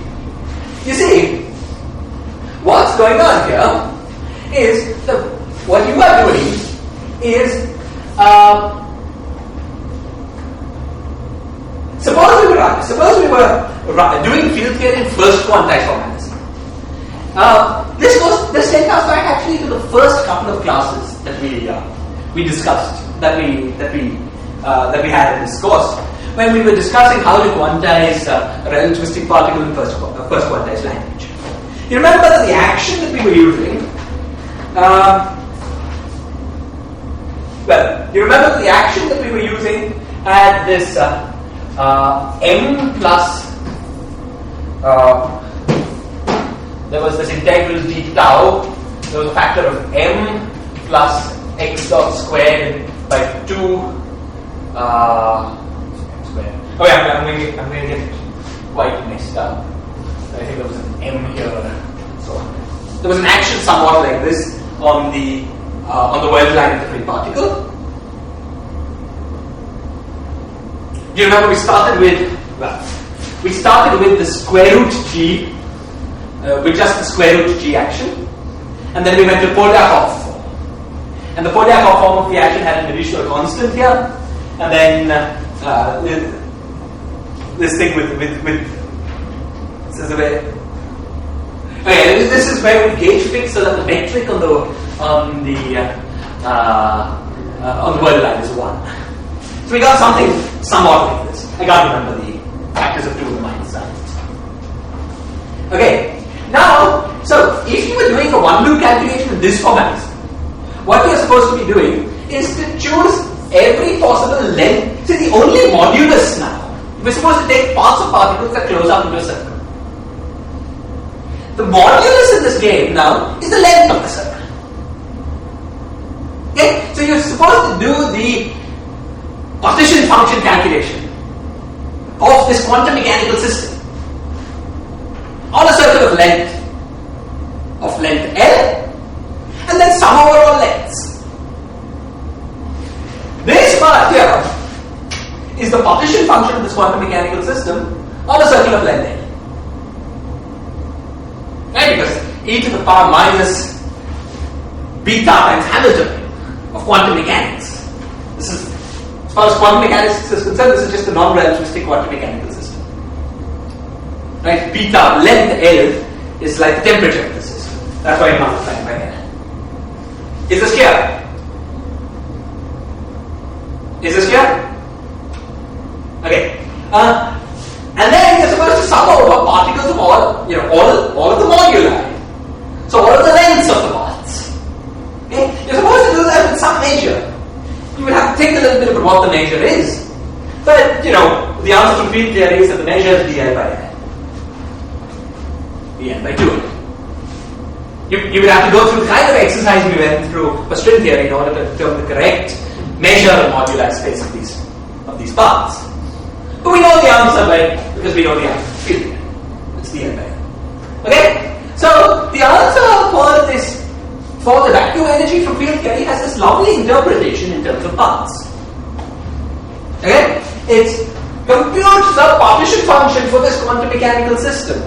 what's going on here is what you are doing is suppose we were doing field theory in first quantized formalism. This takes us back actually to the first couple of classes that we discussed that we had in this course when we were discussing how to quantize a relativistic particle in first quantized language. You remember that the action that we were using. You remember the action that we were using had this m plus. There was this integral d tau. There was a factor of m plus x dot squared by 2 squared. Oh yeah, I'm going to get quite messed up. I think there was an m here. So there was an action somewhat like this on the weld line of the free particle. Do you remember we started with the square root g, with just the square root g action, and then we went to Polyakov form. And the Polyakov form of the action had an additional constant here, and then this thing with this is the way. Okay, this is where we gauge fix so that the metric on the word line is 1. So we got something somewhat like this. I can't remember the factors of 2 and the minus signs. Okay, now, so if you were doing a one-loop calculation in this formalism, what you're supposed to be doing is to choose every possible length. See, the only modulus now, we're supposed to take parts of particles that close up into a circle. The modulus in this game now is the length of the circle. Okay, so you're supposed to do the partition function calculation of this quantum mechanical system on a circle of length L, and then sum over all lengths. This part here is the partition function of this quantum mechanical system on a circle of length L. Right? Because e to the power minus beta times Hamiltonian of quantum mechanics. This is, as far as quantum mechanics is concerned, this is just a non-relativistic quantum mechanical system. Right? Beta length L is like the temperature of the system. That's why I'm multiplying by L. Is this clear? Is this clear? Okay. And then you're supposed to sum over particles of all of the moduli. So all of the lengths of the parts. Okay? You're supposed to do that with some measure. You will have to think a little bit about what the measure is. But, the answer from field theory is that the measure is dl by L. dl by 2L. You would have to go through the kind of exercise we went through for string theory in order to determine the correct measure of moduli space of these parts. But we know the answer because we know the answer from field theory. It's dl by L. Okay? So the answer for the vacuum energy from field theory has this lovely interpretation in terms of parts. Okay? It computes the partition function for this quantum mechanical system.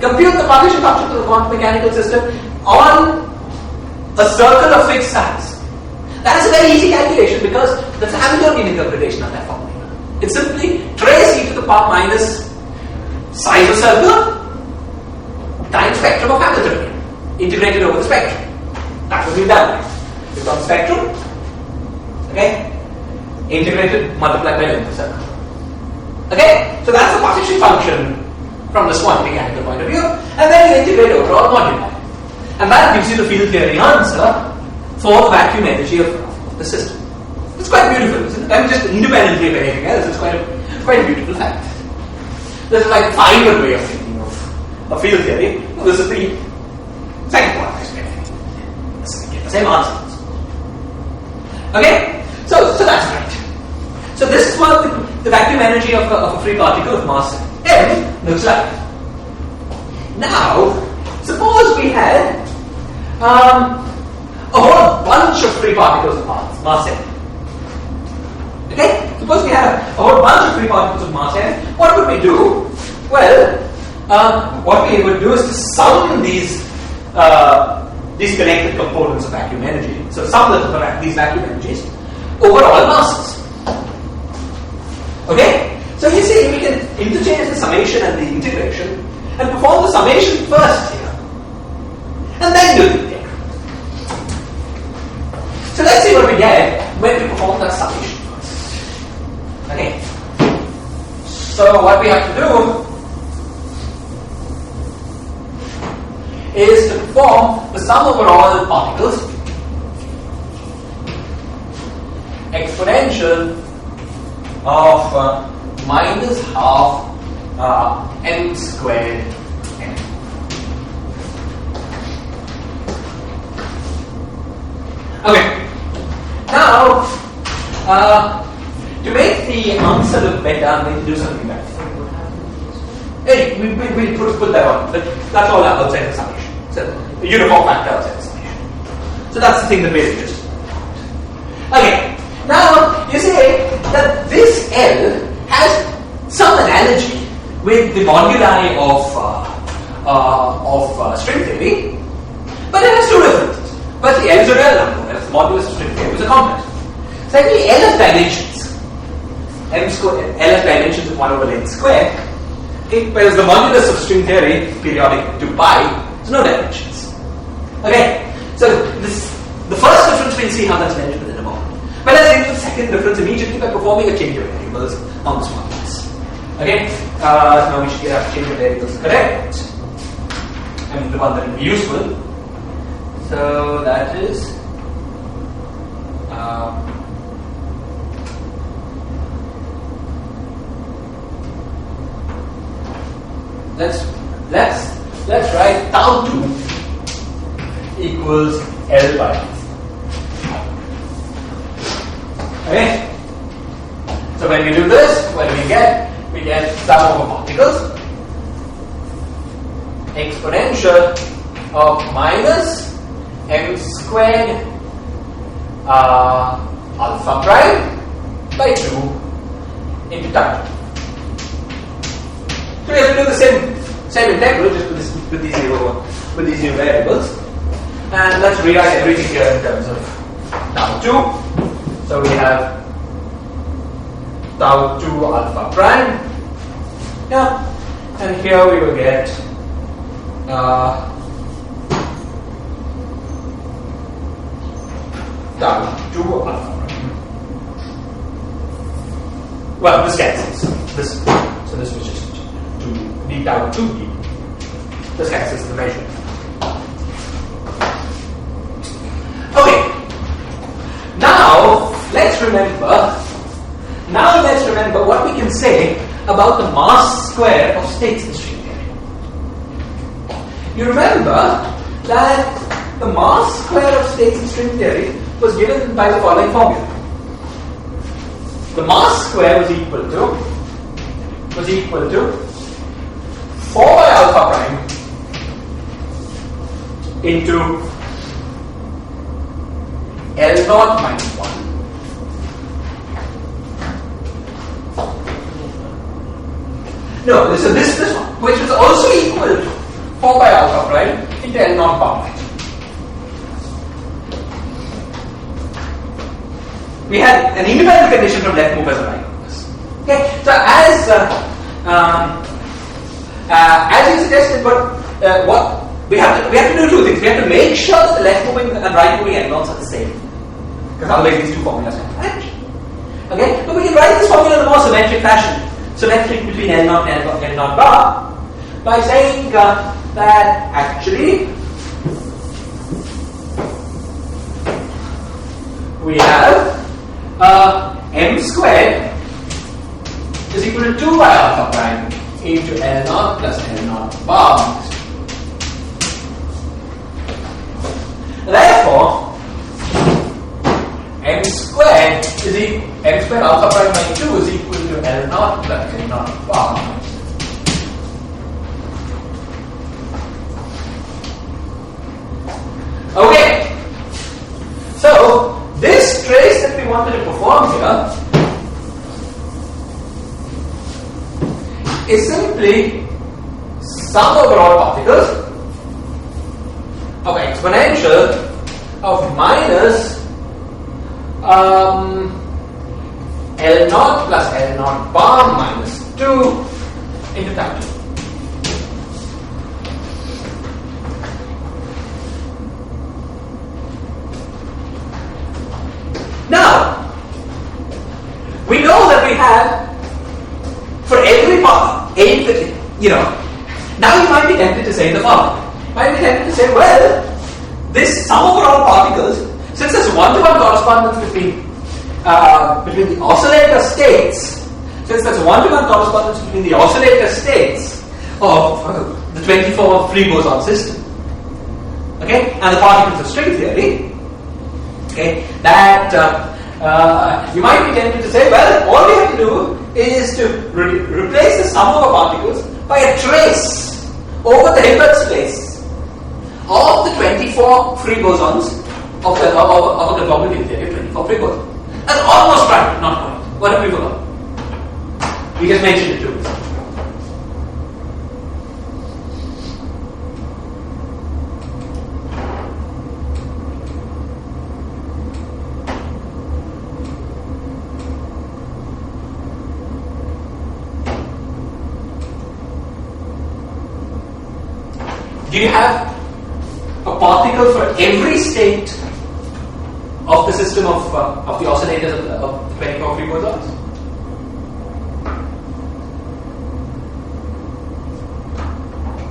Compute the partition function for the quantum mechanical system on a circle of fixed size. That is a very easy calculation because that's a Hamiltonian interpretation of that formula. It's simply trace e to the power minus size of circle times spectrum of Hamiltonian integrated over the spectrum. That's what we've done. We've got the spectrum, okay, integrated, multiplied by length of circle. Okay, so that's the partition function from the quantum mechanical point of view, and then you integrate over all moduli. And that gives you the field theory answer for the vacuum energy of the system. It's quite beautiful, isn't it? I mean, just independently of anything else, it's quite a beautiful fact. This is like a finer way of thinking of field theory. Well, this is the second one, I expect. Same answers. Okay? So that's right. So this is what the vacuum energy of a free particle of mass m looks like. Now, suppose we had a whole bunch of free particles of mass m. Okay? Suppose we have a whole bunch of free particles of mass m. What would we do? Well, what we would do is to sum these connected components of vacuum energy. So sum these vacuum energies over all masses. Okay? So you see, we can interchange the summation and the integration and perform the summation first here. And then do the integral. So let's see what we get when we perform that summation first. Okay? So what we have to do is to perform the sum over all particles exponential of minus half m squared m. Okay. Now, to make the answer look better, I'm going to do something better. Hey, we'll put that on, but that's all outside the summation. So, a uniform factor outside the summation. So that's the thing that we're interested in. Okay. Now, you see that this L has some analogy with the moduli of string theory, but it has two differences. First, the L is a real number, whereas the modulus of string theory is a complex. Secondly, L has dimensions. L has dimensions of 1 over length square, whereas the modulus of string theory, periodic to pi, has no dimensions. Okay, so the first difference we'll see how that's mentioned in a moment. But let's see the second difference immediately by performing a change of variables on this modulus. Okay, now we should get our change of variables correct. I mean the one that will be useful. So that is let's write tau 2 equals L by L. Okay. So when we do this, what do we get? We get sum over particles exponential of minus m squared alpha prime by 2 into tau 2. So we have to do the same integral just with these new variables, and let's rewrite everything here in terms of tau 2. So we have tau 2 alpha prime, yeah, and here we will get tau 2 alpha prime. Well, this cancels. So this was just to d tau 2d. This cancels the measure. Okay. Now let's remember what we can say about the mass square of states in string theory. You remember that the mass square of states in string theory was given by the following formula. The mass square was equal to 4 by alpha prime into L naught minus 1. No, so this one, which is also equal to 4 by alpha prime into L naught bar minus 1. We had an independent condition from left move as a right move. Okay, so as you suggested, but what we have to do two things. We have to make sure that the left moving and right moving L naughts are the same, because otherwise these two formulas don't match. Okay, but we can write this formula in a more symmetric fashion, symmetric between L naught and L naught bar, by saying that actually we have m squared is equal to 2 by alpha prime into L naught plus L naught bar. Therefore, m square alpha prime by 2 is equal to L naught plus L naught bar. Okay, so this trace that we wanted to perform here is simply sum over all particles of exponential of minus L naught plus L naught bar minus 2 into time. Now, we know that we have for every part, now you might be tempted to say the following. You might be tempted to say, well, this sum over all particles, since there's one-to-one correspondence between the oscillator states, of the 24 free boson system, okay, and the particles of string theory, okay, that you might be tempted to say, well, all we have to do is to replace the sum over particles by a trace over the Hilbert space of the 24 free bosons of the conformity theory of 24 free bosons. That's almost right, not quite. What have we forgotten? We just mentioned it too. Do you have a particle for every state of the system of the oscillators of 24 free bosons?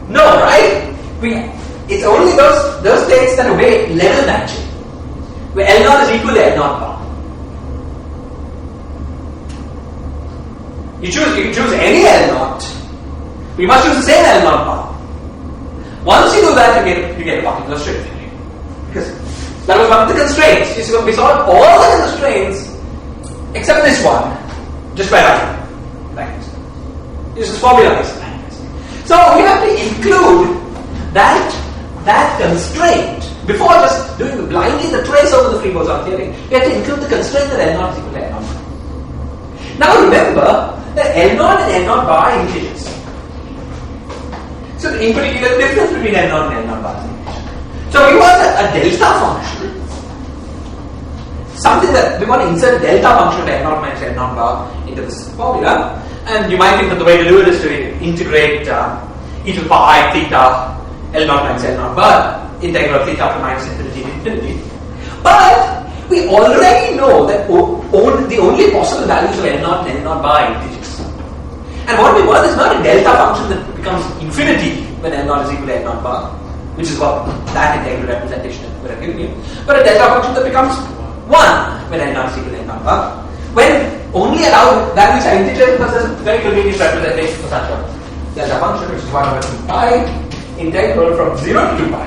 No, right? It's only those states that obey level matching, where L naught is equal to L naught bar. You can choose any L naught. We must choose the same L naught bar. Once you do that, you get a particular string theory. Because that was one of the constraints. We solved all the constraints except this one, just by writing like this. This is formalized like this. So we have to include that constraint before just doing blindly the trace over the free boson theory. We have to include the constraint that L naught is equal to L naught. Now remember that L naught and L naught bar are integers. So in particular, the difference between L naught and L naught bar is integers. So we want a delta function, something that we want to insert a delta function of L naught minus L naught bar into this formula. And you might think that the way to do it is to integrate e to the power I theta L naught minus L naught bar, integral of theta from minus infinity to infinity. But we already know that the only possible values of L naught and L naught bar are integers. And what we want is not a delta function that becomes infinity when L naught is equal to L naught bar, which is what that integral representation would have given you, but a delta function that becomes 1 when L naught is equal to L naught bar, when only allowed values are integers, because there's a very convenient representation for such a delta function, which is 1 over 2 pi integral from 0 to 2 pi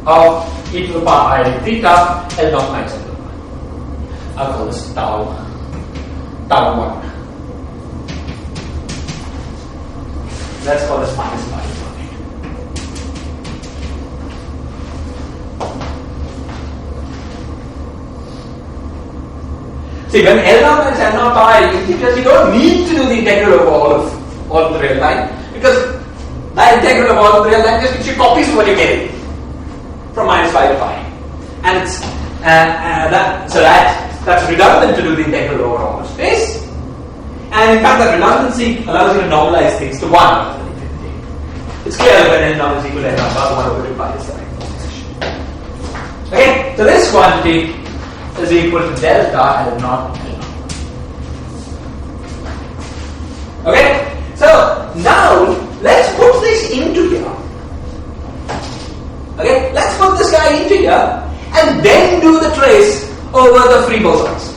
of e to the power I theta L naught minus L naught bar. I'll call this tau 1. Let's call this minus pi. See, when L naught minus L naught pi are integers, you don't need to do the integral of all of the real line, because that integral of all of the real line just gives you copies of what you're getting from minus pi to pi, and it's that's redundant to do the integral over all of space. And in fact, that redundancy allows you to normalize things to 1. It's clear that when L naught is equal to L naught bar, 1 over 2 pi is the right position. Okay, so this quantity is equal to delta L naught L naught. Okay, so now let's put this into here. Okay, let's put this guy into here and then do the trace over the free bosons,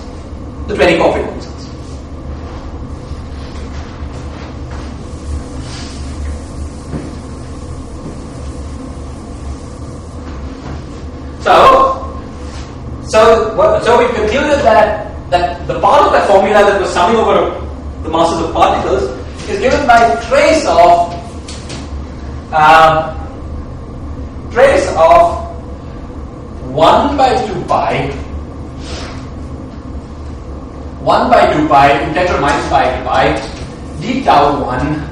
the 24 free bosons. So so we concluded that the part of that formula that was summing over the masses of particles is given by trace of 1 by 2 pi integral minus pi to pi d tau 1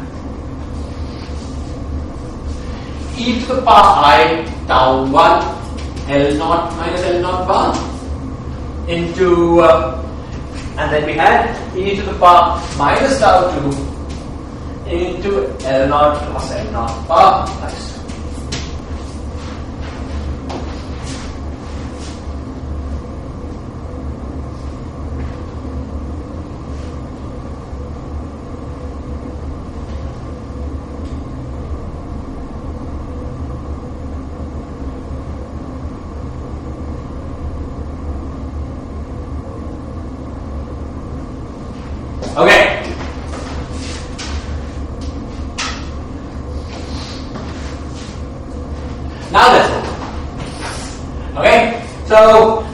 e to the power I tau 1 L naught minus L naught bar into and then we had e to the power minus tau 2 into L naught plus L naught bar minus 2. Okay. Now let's go. Okay. So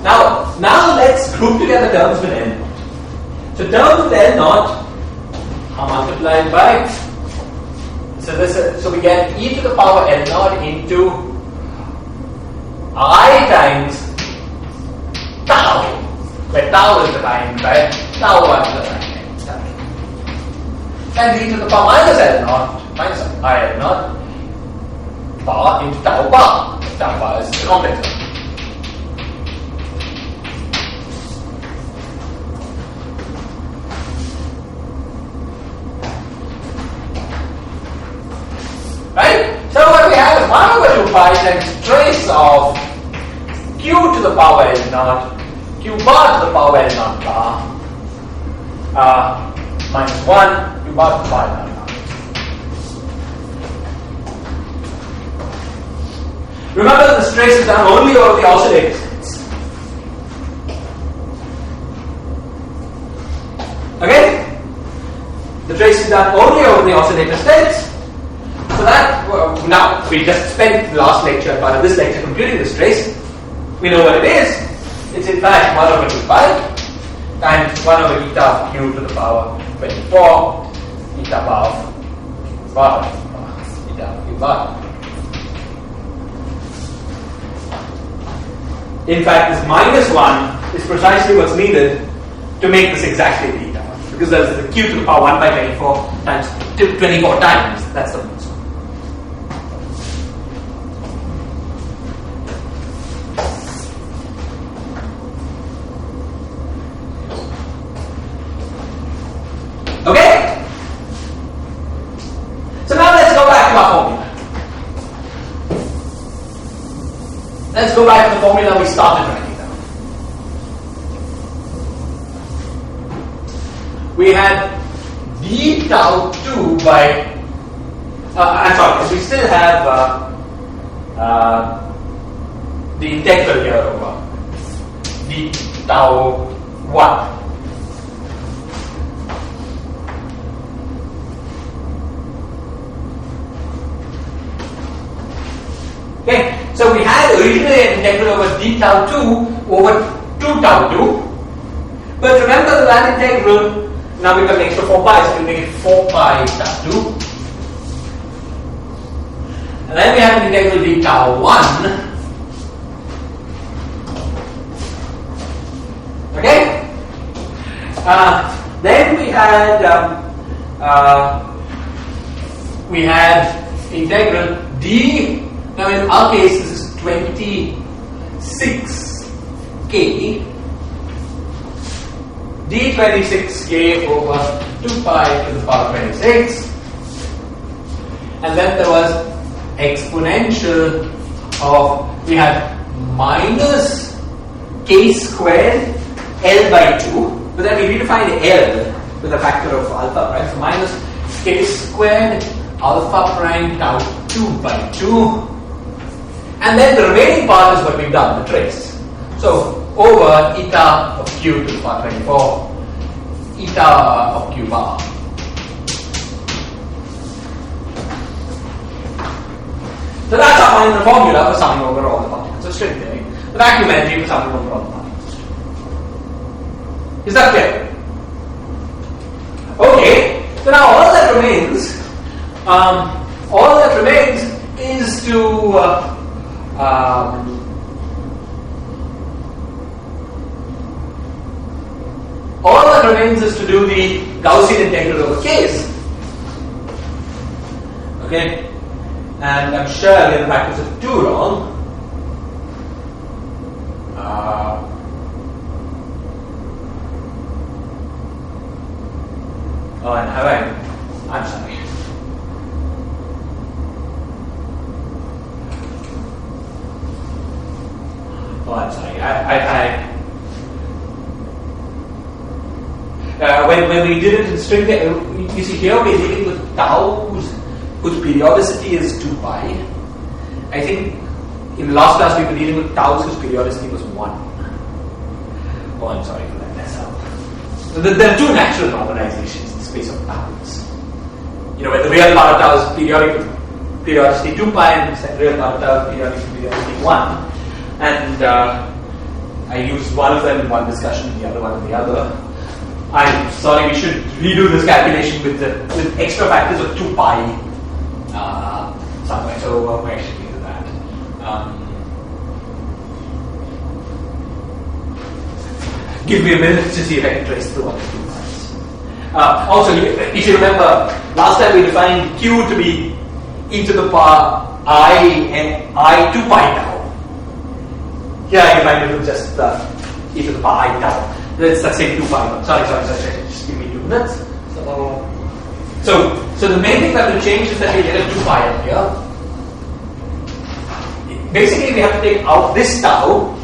now let's group together terms with L naught. So terms with L naught are multiplied by. So we get e to the power L naught into I times tau, where tau is the time, right? Tau 1 is the time. And e to the power minus L naught minus I L naught bar into tau bar. Tau bar is the complex term. Right? So what we have is 1 over 2 pi times trace of q to the power L naught, q bar to the power L naught bar minus 1 bar to the power L naught bar. Remember that this trace is done only over the oscillator states. Okay? The trace is done only over the oscillator states. So that, now we just spent the last lecture, part of this lecture, computing this trace. We know what it is. It's in fact 1 over 2 pi times 1 over eta of q to the power 24 eta bar of eta of q bar. In fact, this minus 1 is precisely what's needed to make this exactly the eta 1, because there's the q to the power 1 by 24 times 24 times. That's the minus 1. Okay? So now let's go back to our formula. Let's go back to the formula we started writing down. We had d tau 2 by I'm sorry, we still have the integral here over d tau 1. Okay, so we had originally an integral over d tau 2 over 2 tau 2. But remember that integral, now we've got an extra 4 pi, so we'll make it 4 pi tau 2. And then we have an integral d tau 1. Okay? Then we had integral d. Now in our case this is 26k d26k over 2 pi to the power 26, and then there was exponential of, we had minus k squared L by 2, but then we redefined L with a factor of alpha, right? So minus k squared alpha prime tau 2 by 2. And then the remaining part is what we've done, the trace. So over eta of q to the power 24, eta of q bar. So that's our final formula for summing over all the particles of string theory. The vacuum energy for summing over all the particles of string. Is that clear? Okay, so now all that remains is to do the Gaussian integral over case. Okay, and I'm sure I'll get the factors of 2 wrong. Oh, and have I'm sorry. Oh, I'm sorry. When we did it in string, you see here we're dealing with taus whose periodicity is 2 pi. I think in the last class we were dealing with taus whose periodicity was 1. Oh, I'm sorry for that mess up. So there are 2 natural normalizations in the space of taus. You know, when the real part of tau is periodicity 2 pi and the real part of tau is periodicity 1. And I used one of them in one discussion, the other one in the other. I'm sorry, we should redo this calculation with extra factors of 2 pi somewhere. So where should we do that? Give me a minute to see if I can trace through all the 2 pi's. Also, if you remember, last time we defined Q to be e to the power I and I 2 pi tau. Here I defined it with just e to the power I tau. Let's say 2 pi. Sorry. Just give me 2 minutes. So the main thing that will change is that we get a 2 pi up here. Basically, we have to take out this tau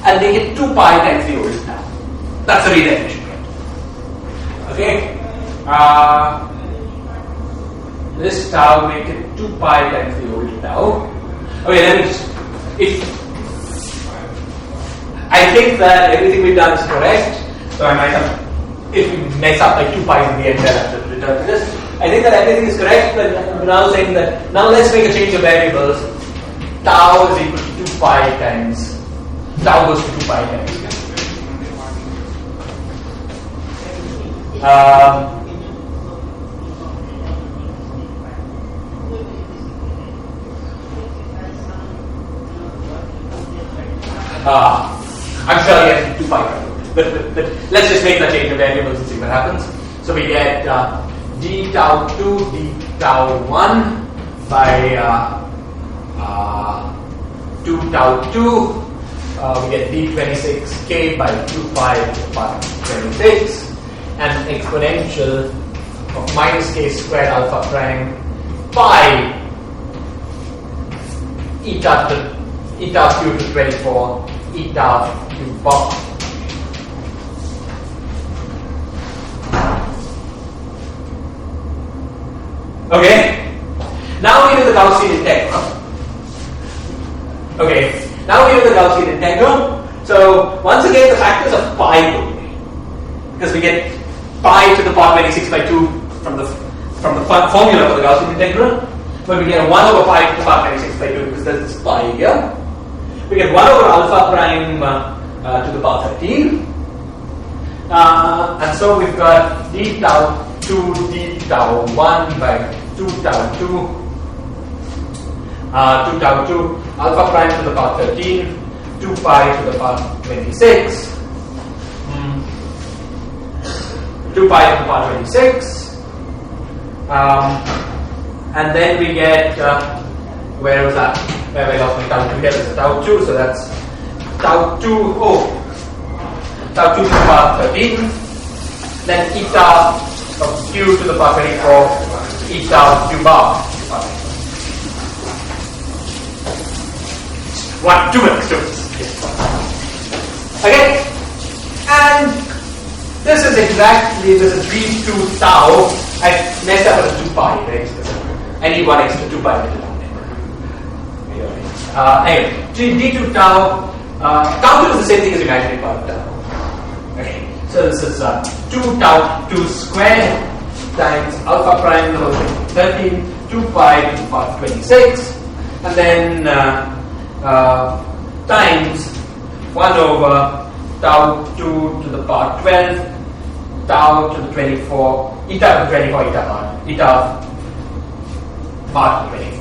and make it 2 pi times the old tau. That's the redefinition. Okay. This tau make it 2 pi times the old tau. Okay, let me just. I think that everything we've done is correct. So I might have, if we mess up like 2 pi in the end, I'll have to return to this. I think that everything is correct, but I'm now saying that now let's make a change of variables. Tau is equal to 2 pi times, tau goes to 2 pi times. I'm sure I get 2 pi, but let's just make that change of variables and see what happens. So we get d tau 2 d tau 1 by 2 tau 2. We get d26k by 2 pi to the power 26, and exponential of minus k squared alpha prime pi eta q to 24 eta q bar. Okay, now we do the Gaussian integral. Okay, now we do the Gaussian integral. So once again, the factors are pi only, because we get pi to the power 26 by 2 from the formula for the Gaussian integral. But we get a 1 over pi to the power 26 by 2 because there's this pi here. We get 1 over alpha prime to the power 13. And so we've got d tau 2 d tau 1 by 2 tau 2 alpha prime to the power 13, 2 pi to the power 26, 2 pi to the power 26, and then we get where was that? Where I lost my tau 2 here? It's tau 2, so that's tau 2 tau 2 to the power 13, then eta of q to the power 24, eta of q bar. 2 minutes. Okay, and this is d2 tau. I messed up with 2 pi, right? I need one extra 2 pi. Anyway, d2 tau. Tau 2 is the same thing as imaginary part of tau. Okay, so this is 2 tau 2 squared times alpha prime to the 13, 2 pi to the power 26, and then times 1 over tau 2 to the power 12 tau to the 24, eta to the 24, eta bar to the 24.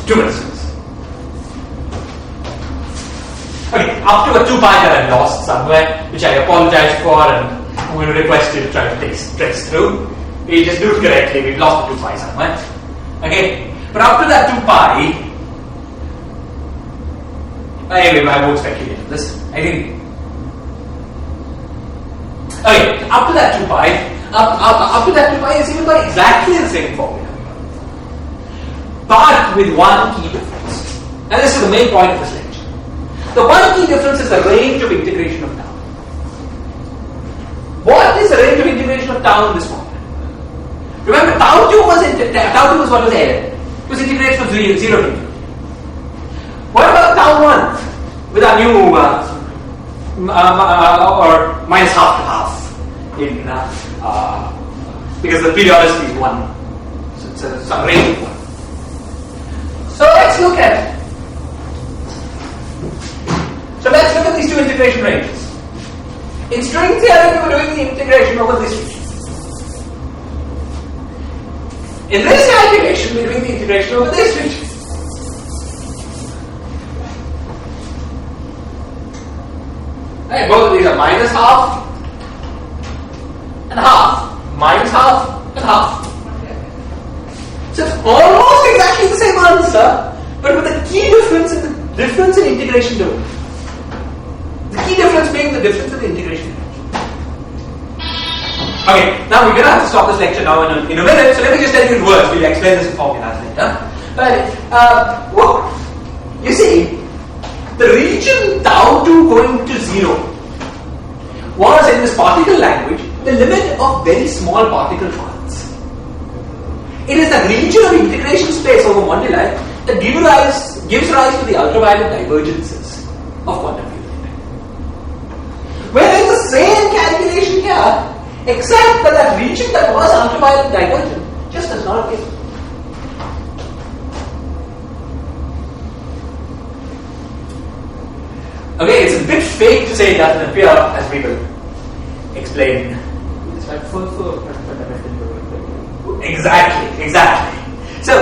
2 instances. Okay, up to a 2 pi that I lost somewhere, which I apologize for, and I'm going to request you to try to trace through. We just do it correctly, we've lost the 2 pi somewhere. Okay, but up to that 2 pi, anyway, I won't speculate on this. I think. Okay, up to that 2 pi, up to that 2 pi is even got exactly the same formula, but with one key difference. And this is the main point of this lecture. The one key difference is the range of integration of tau. What is the range of integration of tau in this formula? Remember, tau 2 was what was there? It was integration of 0 to infinity. What about tau 1 with our new or minus half to half in because the periodicity is 1, so it's some range of 1. So let's look at these two integration ranges. In string theory, we were doing the integration over this region. In this calculation, we're doing the integration over this region. Right, both of these are minus half and half, minus half and half. So it's almost exactly the same answer, but with a key difference in the difference in integration domain. The key difference being the difference in the integration domain. Okay, now we're going to have to stop this lecture now in a minute, so let me just tell you in words. We'll explain this in formulas later. But, well, you see, the region tau 2 going to 0 was, in this particle language, the limit of very small particle parts. It is the region of integration space over moduli that gives rise to the ultraviolet divergences of quantum field. We're doing the same calculation here, except that that region that was ultraviolet divergent just does not appear. Okay, it's a bit fake to say it doesn't appear, as we will explain. Exactly. So,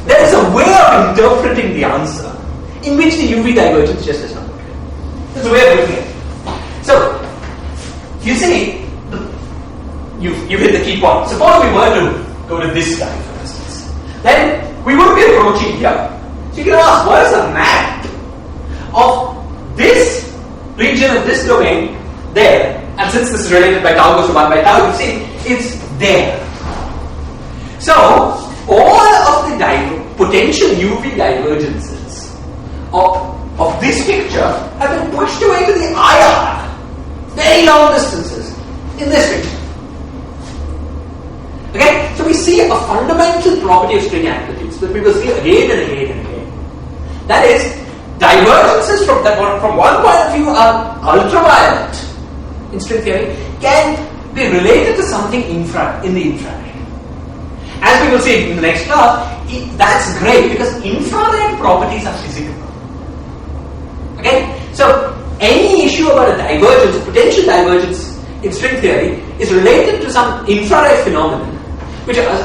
there is a way of interpreting the answer in which the UV divergence just does not appear. There's a way of looking at it. So, you see, you hit the key point. Suppose we were to go to this guy, for instance. Then we would be approaching here. So you can ask, what is the map of this region of this domain there? And since this is related by tau goes to 1 by tau, you see, it's there. So, all of the potential UV divergences of this picture have been pushed away to the IR, very long distances, in this region. Okay, so we see a fundamental property of string amplitudes that we will see again and again and again. That is, divergences from one point of view are ultraviolet in string theory can be related to something in the infrared. As we will see in the next class, that's great because infrared properties are physical. Okay, so any issue about a divergence, a potential divergence in string theory is related to some infrared phenomenon which